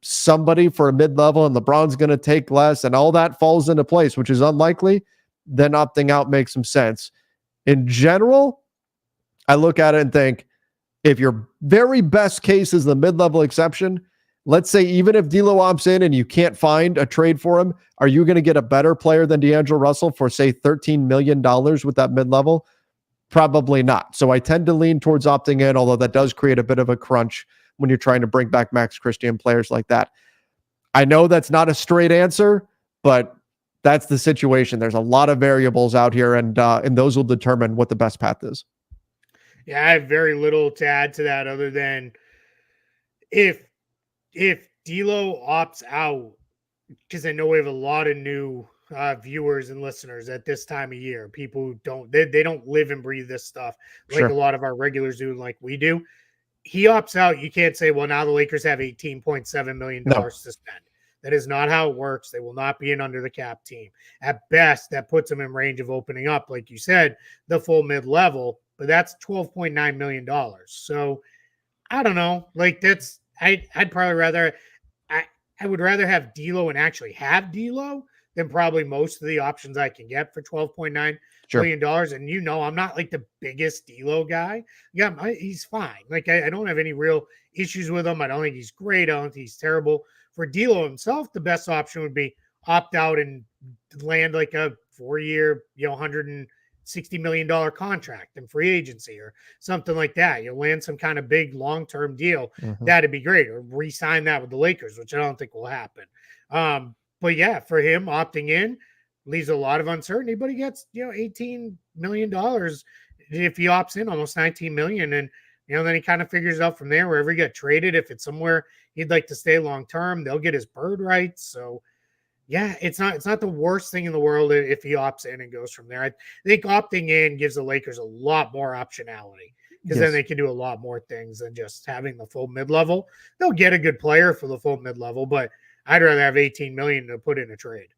somebody for a mid-level and LeBron's going to take less and all that falls into place, which is unlikely, then opting out makes some sense. In general, I look at it and think, if your very best case is the mid-level exception, let's say even if D'Lo opts in and you can't find a trade for him, are you going to get a better player than D'Angelo Russell for, say, $13 million with that mid-level? Probably not. So I tend to lean towards opting in, although that does create a bit of a crunch when you're trying to bring back Max Christie and players like that. I know that's not a straight answer, but that's the situation. There's a lot of variables out here, and those will determine what the best path is. Yeah, I have very little to add to that other than if D'Lo opts out, because I know we have a lot of new viewers and listeners at this time of year, people who don't live and breathe this stuff like a lot of our regulars do, like we do. He opts out, you can't say, well, now the Lakers have $18.7 million to spend. That is not how it works. They will not be an under the cap team. At best, that puts them in range of opening up, like you said, the full mid-level, but that's $12.9 million. So I don't know. Like I'd probably rather, I would rather have D'Lo and actually have D'Lo than probably most of the options I can get for $12.9 Sure. million. And I'm not like the biggest D'Lo guy. Yeah, he's fine. Like I don't have any real issues with him. I don't think he's great. I don't think he's terrible. For D'Lo himself, the best option would be opt out and land like a 4-year, $160 million contract in free agency or something like that. You'll land some kind of big long-term deal. Mhm. That'd be great. Or re-sign that with the Lakers, which I don't think will happen. But yeah, for him opting in leaves a lot of uncertainty, but he gets, $18 million if he opts in, almost 19 million. And, then he kind of figures it out from there, wherever he got traded. If it's somewhere he'd like to stay long-term, they'll get his bird rights. So yeah, it's not the worst thing in the world if he opts in and goes from there. I think opting in gives the Lakers a lot more optionality because then they can do a lot more things than just having the full mid-level. They'll get a good player for the full mid-level, but I'd rather have 18 million to put in a trade.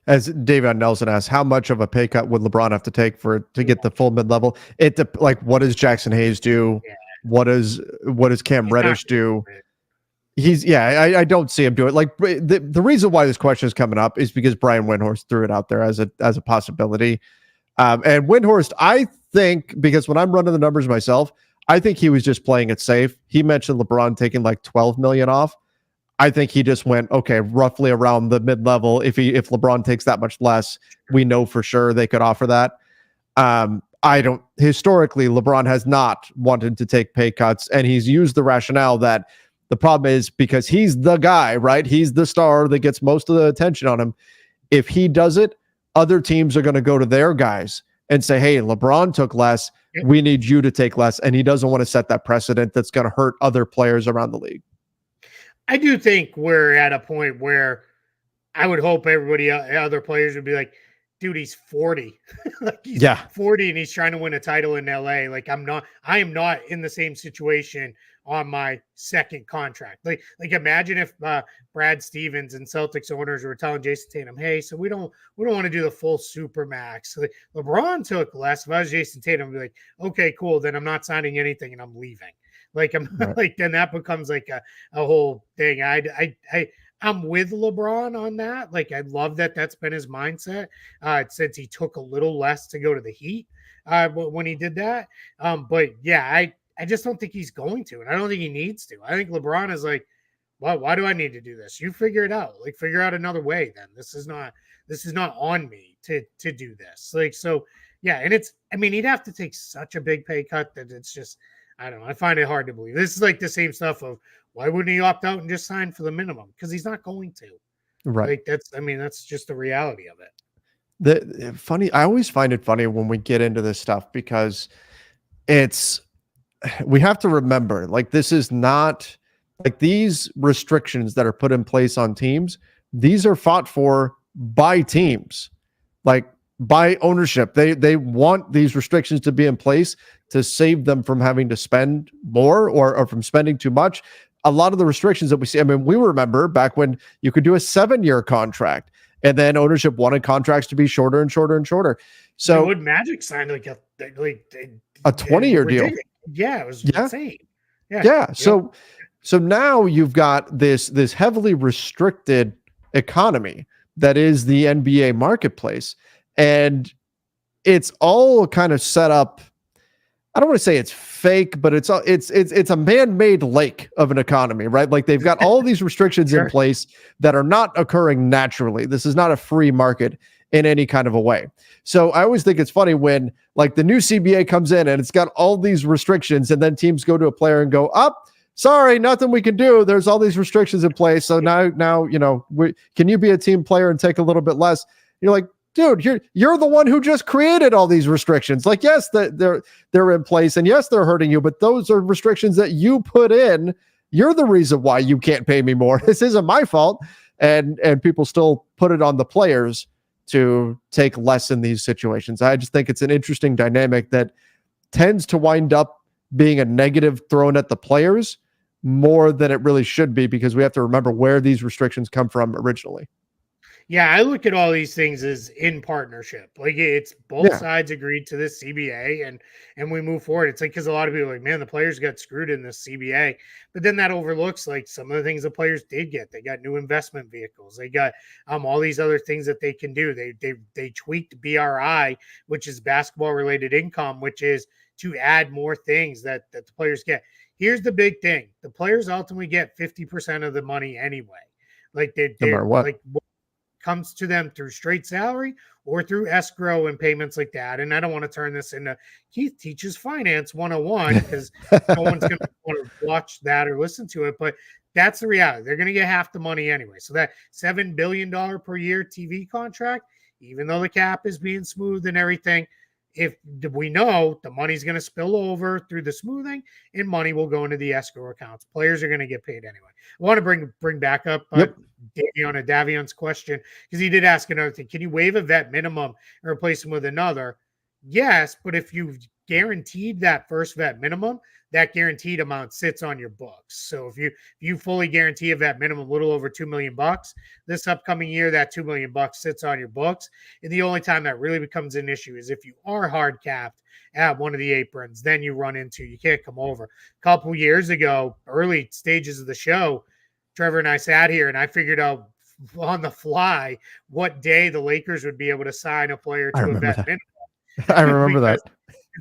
As David Nelson asks, how much of a pay cut would LeBron have to take to get the full mid-level? What does Jackson Hayes do? Yeah. What does Cam Reddish do? I don't see him do it. Like the reason why this question is coming up is because Brian Windhorst threw it out there as a possibility. And Windhorst, I think, because when I'm running the numbers myself, I think he was just playing it safe. He mentioned LeBron taking like 12 million off. I think he just went, okay, roughly around the mid-level. If LeBron takes that much less, we know for sure they could offer that. Historically, LeBron has not wanted to take pay cuts, and he's used the rationale that the problem is because he's the guy, right? He's the star that gets most of the attention on him. If he does it, other teams are going to go to their guys and say, hey, LeBron took less. We need you to take less. And he doesn't want to set that precedent that's going to hurt other players around the league. I do think we're at a point where I would hope everybody, other players would be like, dude, he's 40. He's 40 and he's trying to win a title in LA. Like I am not in the same situation on my second contract. Like imagine if Brad Stevens and Celtics owners were telling Jason Tatum, hey, so we don't want to do the full super max. So LeBron took less. If I was Jason Tatum, I'd be like, okay, cool. Then I'm not signing anything and I'm leaving. Then that becomes like a whole thing. I'm with LeBron on that. Like, I love that that's been his mindset since he took a little less to go to the Heat when he did that. But yeah, I just don't think he's going to, and I don't think he needs to. I think LeBron is like, well, why do I need to do this? You figure it out. Like, figure out another way. Then this is not on me to do this. Like, so yeah, and he'd have to take such a big pay cut that it's just. I don't know. I find it hard to believe. This is like the same stuff of why wouldn't he opt out and just sign for the minimum? Because he's not going to. Right. Like that's just the reality of it. Funny. I always find it funny when we get into this stuff because we have to remember, like, this is not like these restrictions that are put in place on teams. These are fought for by teams, like by ownership. They want these restrictions to be in place to save them from having to spend more or from spending too much. A lot of the restrictions that we see, we remember back when you could do a 7-year contract and then ownership wanted contracts to be shorter and shorter and shorter. So would Magic sign like a 20-year deal? Yeah, it was insane. Yeah. So now you've got this heavily restricted economy that is the NBA marketplace. And it's all kind of set up. I don't want to say it's fake, but it's a man-made lake of an economy, right? Like they've got all these restrictions in place that are not occurring naturally. This is not a free market in any kind of a way. So I always think it's funny when like the new CBA comes in and it's got all these restrictions and then teams go to a player and go, sorry, nothing we can do. There's all these restrictions in place. So now, can you be a team player and take a little bit less? You're like, dude, you're the one who just created all these restrictions. Like, yes, they're in place, and yes, they're hurting you, but those are restrictions that you put in. You're the reason why you can't pay me more. This isn't my fault. And people still put it on the players to take less in these situations. I just think it's an interesting dynamic that tends to wind up being a negative thrown at the players more than it really should be, because we have to remember where these restrictions come from originally. Yeah, I look at all these things as in partnership. Like it's both Yeah. sides agreed to this CBA and we move forward. It's like because a lot of people are like, man, the players got screwed in this CBA. But then that overlooks like some of the things the players did get. They got new investment vehicles. They got all these other things that they can do. They tweaked BRI, which is basketball related income, which is to add more things that the players get. Here's the big thing: the players ultimately get 50% of the money anyway. Like No matter they're what. like comes to them through straight salary or through escrow and payments like that. And I don't want to turn this into Keith teaches finance 101 because no one's going to want to watch that or listen to it. But that's the reality. They're going to get half the money anyway. So that $7 billion per year TV contract, even though the cap is being smoothed and everything, if we know the money's going to spill over through the smoothing and money will go into the escrow accounts. Players are going to get paid anyway. I want to bring back up Davion's question because he did ask another thing. Can you waive a vet minimum and replace him with another? Yes, but if you've guaranteed that first vet minimum, that guaranteed amount sits on your books. So if you fully guarantee a vet minimum, a little over $2 million this upcoming year, that $2 million sits on your books. And the only time that really becomes an issue is if you are hard capped at one of the aprons, then you run into you can't come over. A couple years ago, early stages of the show, Trevor and I sat here and I figured out on the fly what day the Lakers would be able to sign a player to a vet minimum. I remember that.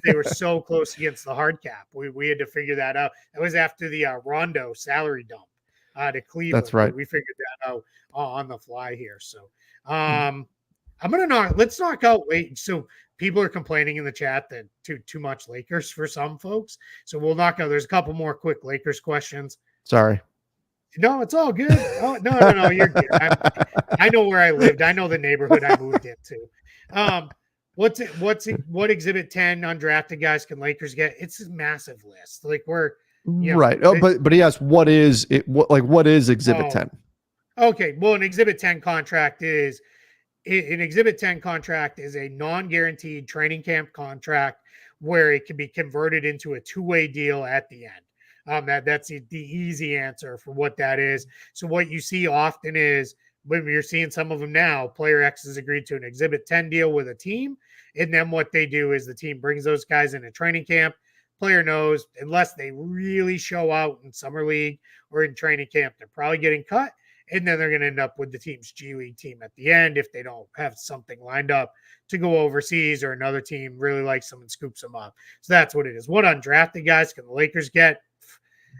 They were so close against the hard cap. We had to figure that out. That was after the Rondo salary dump to Cleveland. That's right. We figured that out on the fly here. So let's knock out late. So people are complaining in the chat that too much Lakers for some folks. So we'll knock out. There's a couple more quick Lakers questions. Sorry. No, it's all good. Oh, no, you're good. I know where I lived. I know the neighborhood I moved into. What exhibit 10 undrafted guys can Lakers get? It's a massive list. Like right. But he asked, what is exhibit 10? Okay. Well, an exhibit 10 contract is a non-guaranteed training camp contract where it can be converted into a two-way deal at the end. That's the easy answer for what that is. So what you see often is when you're seeing some of them now, player X has agreed to an exhibit 10 deal with a team. And then what they do is the team brings those guys into training camp. Player knows unless they really show out in summer league or in training camp, they're probably getting cut. And then they're going to end up with the team's G League team at the end if they don't have something lined up to go overseas or another team really likes them and scoops them up. So that's what it is. What undrafted guys can the Lakers get?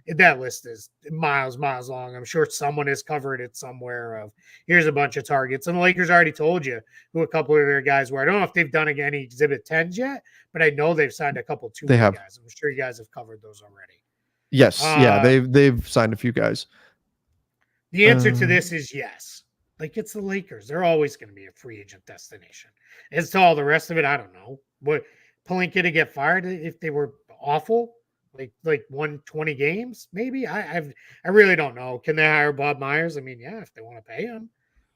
That list is miles long. I'm sure someone has covered it somewhere of here's a bunch of targets. And the Lakers already told you who a couple of their guys were. I don't know if they've done any exhibit 10s yet, but I know they've signed a couple two-way guys. I'm sure you guys have covered those already. Yes. Yeah, they've signed a few guys. The answer to this is yes. Like it's the Lakers. They're always going to be a free agent destination. As to all the rest of it, I don't know. What Pelinka to get fired if they were awful? Like won 20 games, maybe. I really don't know. Can they hire Bob Myers? I mean, yeah, if they want to pay him,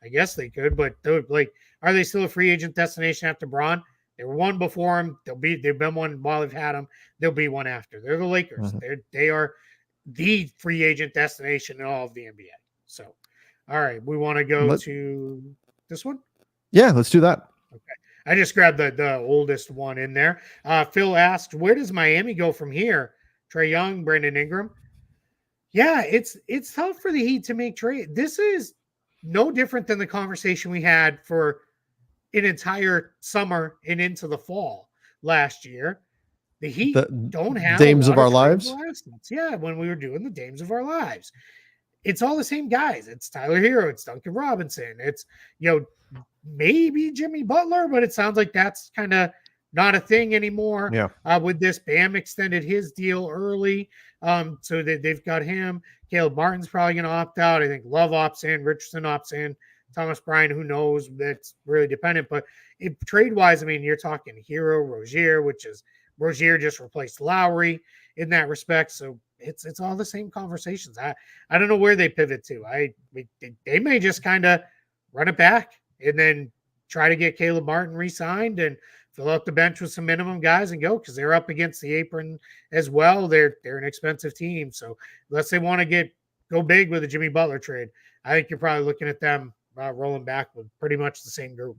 I guess they could. But are they still a free agent destination after Bron? They were one before him. They've been one while they've had him. They'll be one after. They're the Lakers. They are the free agent destination in all of the NBA. So, all right, we want to go to this one. Yeah, let's do that. Okay. I just grabbed the oldest one in there. Phil asked, where does Miami go from here? Trae Young, Brandon Ingram. Yeah, it's tough for the Heat to make trade. This is no different than the conversation we had for an entire summer and into the fall last year. The Heat don't have Dames of Our Lives. Yeah, when we were doing the Dames of Our Lives. It's all the same guys. It's Tyler Hero. It's Duncan Robinson. It's, maybe Jimmy Butler, but it sounds like that's kind of not a thing anymore. Yeah. With this, Bam extended his deal early. So they've got him. Caleb Martin's probably going to opt out. I think Love opts in. Richardson opts in. Thomas Bryant, who knows? That's really dependent. But trade-wise, I mean, you're talking Hero, Rozier, which is Rozier just replaced Lowry in that respect. So it's all the same conversations. I don't know where they pivot to. They may just kind of run it back and then try to get Caleb Martin re-signed and fill out the bench with some minimum guys and go because they're up against the apron as well. They're an expensive team. So unless they want to go big with a Jimmy Butler trade, I think you're probably looking at them rolling back with pretty much the same group.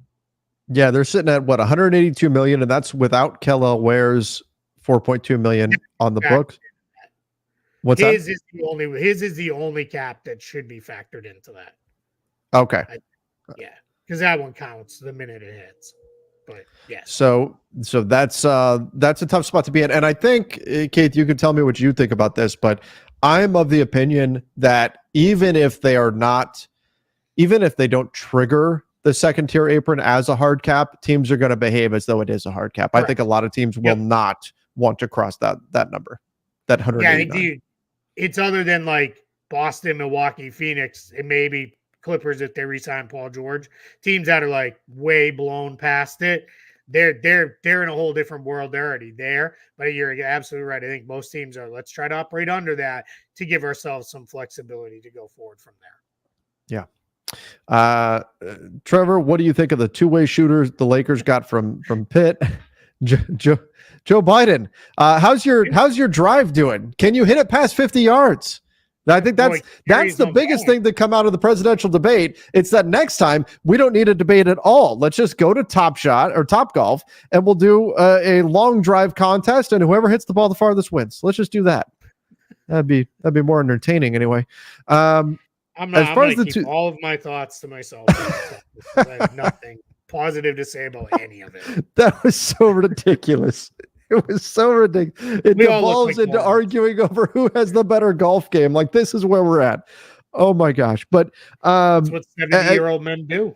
Yeah, they're sitting at what 182 million, and that's without Kello Ware's 4.2 million on the books. What's his that? is the only cap that should be factored into that. Okay. Yeah, because that one counts the minute it hits. But yes. So that's a tough spot to be in. And I think, Keith, you can tell me what you think about this, but I'm of the opinion that even if they don't trigger the second tier apron as a hard cap, teams are going to behave as though it is a hard cap. Correct. I think a lot of teams will not want to cross that number, that 189. Yeah, it's other than like Boston, Milwaukee, Phoenix, and maybe Clippers if they re-sign Paul George. Teams that are like way blown past it, they're in a whole different world. They're already there. But you're absolutely right. I think most teams are, let's try to operate under that to give ourselves some flexibility to go forward from there. Yeah. Trevor, what do you think of the two-way shooters the Lakers got from Pitt? Joe Biden, how's your drive doing? Can you hit it past 50 yards? I think that's the biggest thing that come out of the presidential debate. It's that next time we don't need a debate at all. Let's just go to Top Shot or Top Golf, and we'll do a long drive contest, and whoever hits the ball the farthest wins. Let's just do that. That'd be more entertaining anyway. I'm going to keep all of my thoughts to myself. I have nothing positive to say about any of it. That was so ridiculous. It was so ridiculous. It devolves into arguing over who has the better golf game. Like, this is where we're at. Oh my gosh. But that's what 70-year-old men do.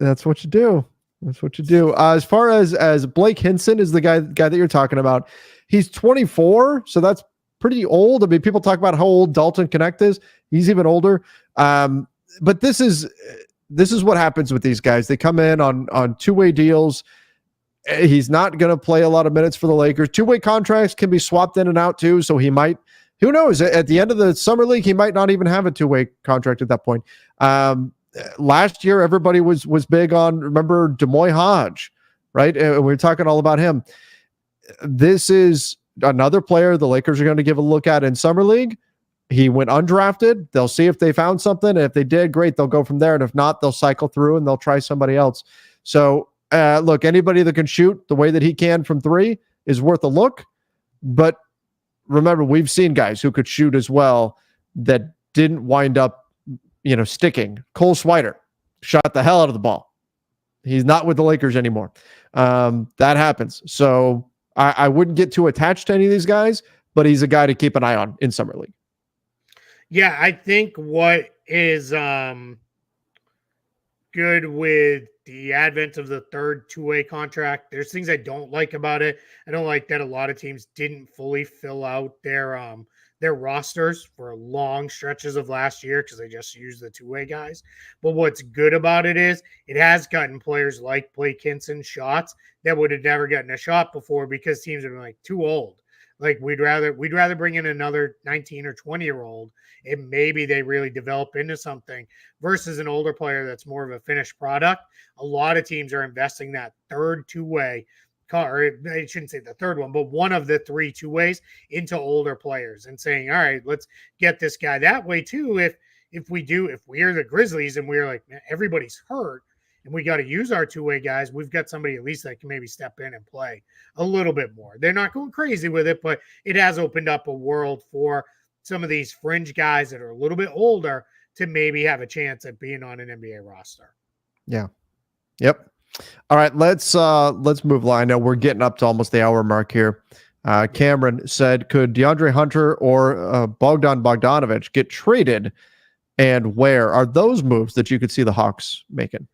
That's what you do. That's what you do. As far as Blake Hinson is the guy that you're talking about, he's 24, so that's pretty old. I mean, people talk about how old Dalton Connect is. He's even older. But this is what happens with these guys. They come in on two-way deals. He's not going to play a lot of minutes for the Lakers. Two-way contracts can be swapped in and out too. So he might, who knows, at the end of the summer league, he might not even have a two-way contract at that point. Last year, everybody was big on, remember Demoy Hodge, right? And we were talking all about him. This is another player the Lakers are going to give a look at in summer league. He went undrafted. They'll see if they found something. And if they did, great, they'll go from there. And if not, they'll cycle through and they'll try somebody else. So look, anybody that can shoot the way that he can from three is worth a look. But remember, we've seen guys who could shoot as well that didn't wind up, sticking. Cole Swider shot the hell out of the ball. He's not with the Lakers anymore. That happens. So I wouldn't get too attached to any of these guys, but he's a guy to keep an eye on in summer league. Yeah, I think what is good with the advent of the third two-way contract, there's things I don't like about it. I don't like that a lot of teams didn't fully fill out their rosters for long stretches of last year because they just used the two-way guys. But what's good about it is it has gotten players like Blake Hinson shots that would have never gotten a shot before because teams have been like too old. Like we'd rather bring in another 19 or 20-year-old and maybe they really develop into something versus an older player that's more of a finished product. A lot of teams are investing that third two-way, or I shouldn't say the third one, but one of the three two-ways into older players and saying, all right, let's get this guy that way too. If we're the Grizzlies and we're like, man, everybody's hurt, and we got to use our two-way guys, we've got somebody at least that can maybe step in and play a little bit more. They're not going crazy with it, but it has opened up a world for some of these fringe guys that are a little bit older to maybe have a chance at being on an NBA roster. Yeah. Yep. All right, let's move line. Now we're getting up to almost the hour mark here. Cameron said, could DeAndre Hunter or Bogdan Bogdanovic get traded, and where are those moves that you could see the Hawks making?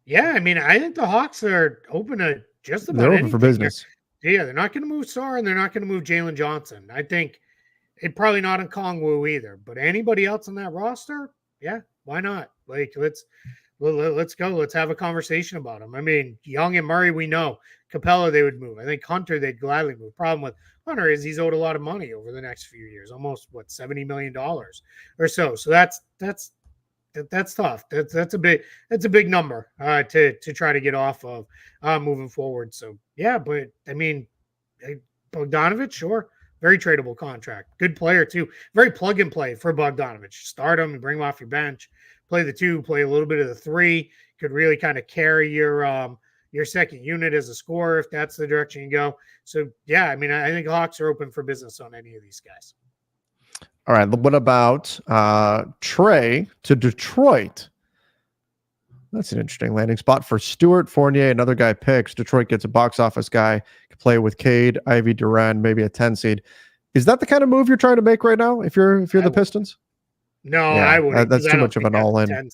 Yeah, I mean, I think the Hawks are open to just about they're anything open for business. Yeah, they're not going to move Sarr and they're not going to move Jalen Johnson. I think it probably not in Kongwu either, but anybody else on that roster, yeah, why not? Like, let's go. Let's have a conversation about them. I mean, Young and Murray, we know. Capella, they would move. I think Hunter, they'd gladly move. Problem with Hunter is he's owed a lot of money over the next few years, almost $70 million or so. So that's tough. That's a big number to try to get off of moving forward. So yeah, but I mean, Bogdanovic, sure, very tradable contract, good player too, very plug and play for Bogdanovic. Start him and bring him off your bench, play the 2, play a little bit of the 3, could really kind of carry your second unit as a scorer if that's the direction you go. So yeah, I mean, I think Hawks are open for business on any of these guys. All right, what about Trey to Detroit? That's an interesting landing spot for Stewart, Fournier, another guy picks. Detroit gets a box office guy, can play with Cade, Ivy, Duran, maybe a 10 seed. Is that the kind of move you're trying to make right now if you're the Pistons? No, yeah, I wouldn't. That's too much of an all-in.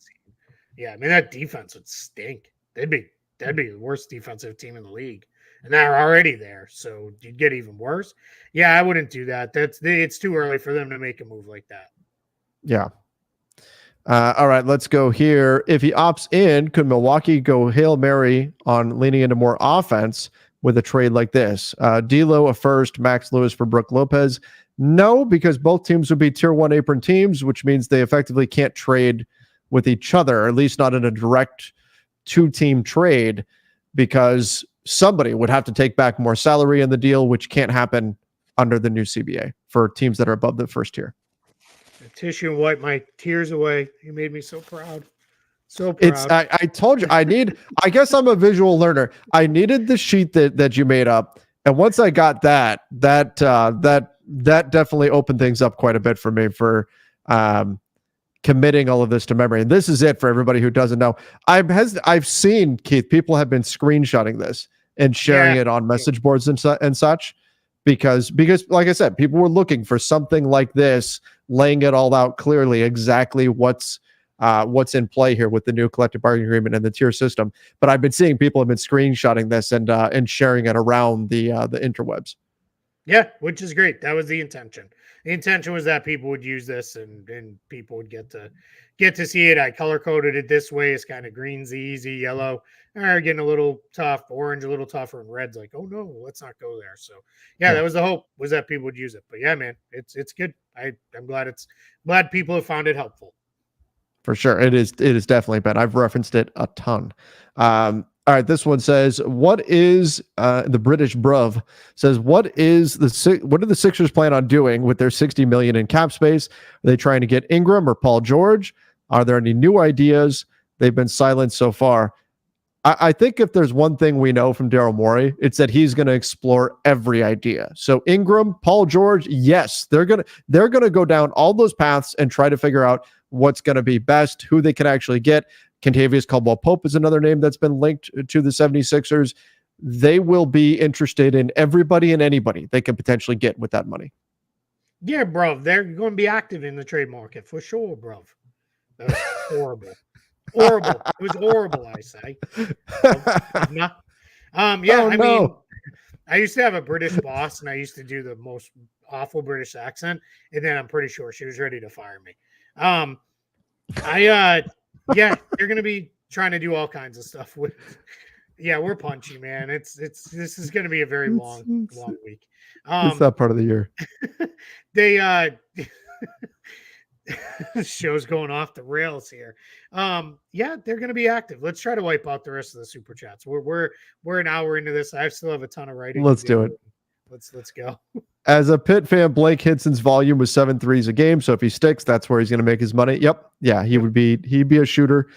Yeah, I mean, that defense would stink. That'd be the worst defensive team in the league. And they're already there, so you'd get even worse. Yeah, I wouldn't do that. It's too early for them to make a move like that. Yeah. All right, let's go here. If he opts in, could Milwaukee go Hail Mary on leaning into more offense with a trade like this? D'Lo a first, Max Lewis for Brook Lopez. No, because both teams would be tier 1 apron teams, which means they effectively can't trade with each other, or at least not in a direct 2-team trade, because somebody would have to take back more salary in the deal, which can't happen under the new CBA for teams that are above the first tier. Tissue and wipe my tears away. You made me so proud. So proud. I told you I guess I'm a visual learner. I needed the sheet that you made up. And once I got that definitely opened things up quite a bit for me for committing all of this to memory. And this is it for everybody who doesn't know. I've seen, Keith, people have been screenshotting this and sharing it on message boards and such because like I said, people were looking for something like this, laying it all out clearly, exactly what's in play here with the new collective bargaining agreement and the tier system. But I've been seeing people have been screenshotting this and sharing it around the interwebs. Yeah, which is great. That was the intention. The intention was that people would use this and people would get to see it. I color coded it this way. It's kind of green's easy, yellow getting a little tough, orange a little tougher, and red's like, oh no, let's not go there. So yeah, that was the hope, was that people would use it. But yeah, man, it's good. I'm glad people have found it helpful. For sure, it is definitely been. I've referenced it a ton. All right, this one says, what is the British Bruv says, what do the Sixers plan on doing with their $60 million in cap space? Are they trying to get Ingram or Paul George? Are there any new ideas? They've been silent so far. I think if there's one thing we know from Daryl Morey, it's that he's going to explore every idea. So Ingram, Paul George, yes, they're gonna go down all those paths and try to figure out what's going to be best, who they can actually get. Kentavious Caldwell-Pope is another name that's been linked to the 76ers. They will be interested in everybody and anybody they can potentially get with that money. Yeah, bro. They're going to be active in the trade market for sure, bro. That was horrible. Horrible. It was horrible, I say. Yeah, I mean, I used to have a British boss, and I used to do the most awful British accent, and then I'm pretty sure she was ready to fire me. Yeah, they're going to be trying to do all kinds of stuff with. Yeah, we're punchy, man. This is going to be a very long week. It's that part of the year. They show's going off the rails here. Yeah, they're going to be active. Let's try to wipe out the rest of the super chats. We're an hour into this. I still have a ton of writing. Let's do it. Let's go. As a Pitt fan, Blake Hinson's volume was 7 threes a game. So if he sticks, that's where he's going to make his money. Yep. Yeah, he'd be a shooter.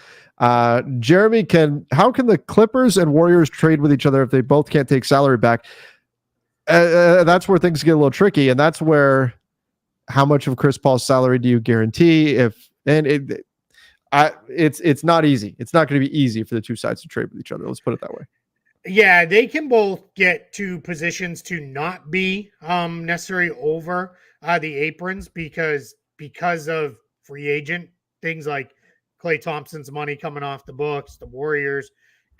Jeremy, how can the Clippers and Warriors trade with each other if they both can't take salary back? That's where things get a little tricky. And that's where, how much of Chris Paul's salary do you guarantee? It's not easy. It's not going to be easy for the two sides to trade with each other. Let's put it that way. Yeah, they can both get to positions to not be necessarily over the aprons because of free agent things like Klay Thompson's money coming off the books. The Warriors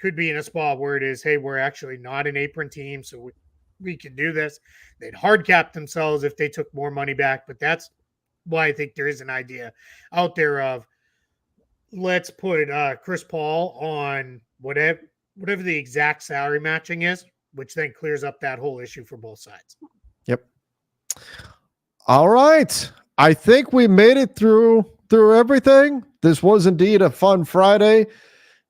could be in a spot where it is, hey, we're actually not an apron team, so we can do this. They'd hard cap themselves if they took more money back, but that's why I think there is an idea out there of let's put Chris Paul on whatever the exact salary matching is, which then clears up that whole issue for both sides. Yep. All right. I think we made it through everything. This was indeed a fun Friday.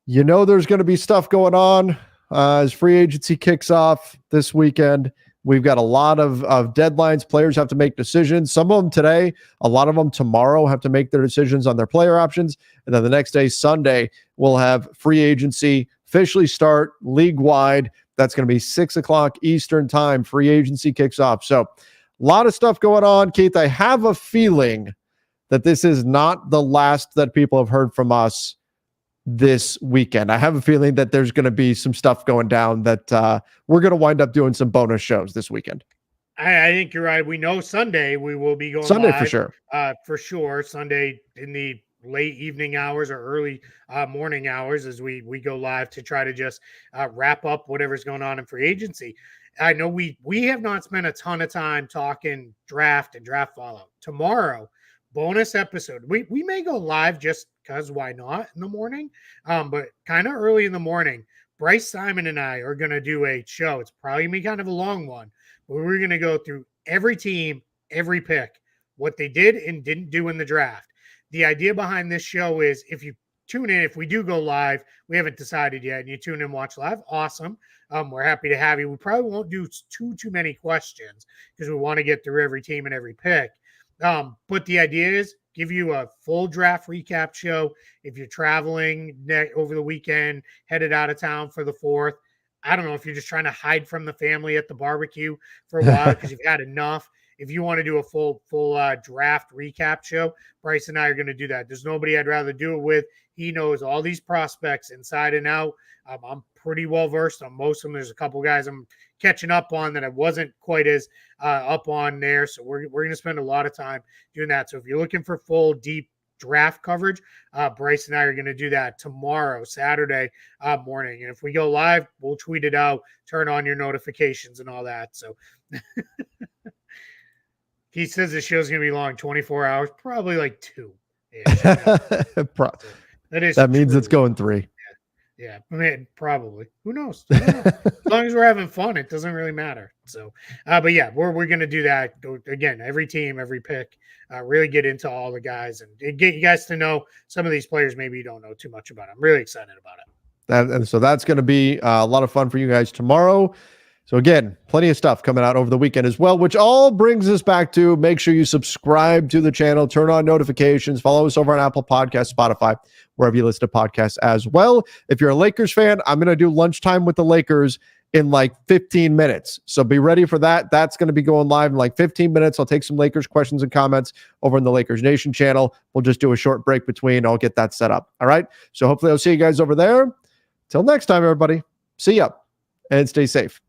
You know, there's going to be stuff going on as free agency kicks off this weekend. We've got a lot of deadlines. Players have to make decisions. Some of them today, a lot of them tomorrow have to make their decisions on their player options. And then the next day, Sunday, we'll have free agency officially start league-wide. That's going to be 6 o'clock Eastern time. Free agency kicks off. So a lot of stuff going on, Keith. I have a feeling that this is not the last that people have heard from us this weekend. I have a feeling that there's going to be some stuff going down that we're going to wind up doing some bonus shows this weekend. I think you're right. We know Sunday we will be going Sunday live, for sure. Sunday in the late evening hours or early morning hours as we go live to try to just wrap up whatever's going on in free agency. I know we have not spent a ton of time talking draft and draft fallout. Tomorrow, bonus episode. We may go live just because why not in the morning? But kind of early in the morning, Bryce Simon and I are going to do a show. It's probably going to be kind of a long one, but we're going to go through every team, every pick, what they did and didn't do in the draft. The idea behind this show is if you tune in, if we do go live, we haven't decided yet, and you tune in and watch live, awesome. We're happy to have you. We probably won't do too many questions because we want to get through every team and every pick. But the idea is give you a full draft recap show. If you're traveling over the weekend, headed out of town for the 4th, I don't know if you're just trying to hide from the family at the barbecue for a while because you've had enough. If you want to do a full draft recap show, Bryce and I are going to do that. There's nobody I'd rather do it with. He knows all these prospects inside and out. I'm pretty well versed on most of them. There's a couple guys I'm catching up on that I wasn't quite as up on there. So we're going to spend a lot of time doing that. So if you're looking for full deep draft coverage, Bryce and I are going to do that tomorrow, Saturday morning. And if we go live, we'll tweet it out, turn on your notifications and all that. So he says the show's going to be long, 24 hours, probably like 2. That means it's going 3. Yeah, I mean, probably. Who knows? I don't know. As long as we're having fun, it doesn't really matter. So, but yeah, we're going to do that again. Every team, every pick, really get into all the guys and get you guys to know some of these players. Maybe you don't know too much about. I'm really excited about it. And so that's going to be a lot of fun for you guys tomorrow. So again, plenty of stuff coming out over the weekend as well, which all brings us back to make sure you subscribe to the channel, turn on notifications, follow us over on Apple Podcasts, Spotify, wherever you listen to podcasts as well. If you're a Lakers fan, I'm going to do lunchtime with the Lakers in like 15 minutes. So be ready for that. That's going to be going live in like 15 minutes. I'll take some Lakers questions and comments over in the Lakers Nation channel. We'll just do a short break between. I'll get that set up. All right. So hopefully I'll see you guys over there. Till next time, everybody. See ya and stay safe.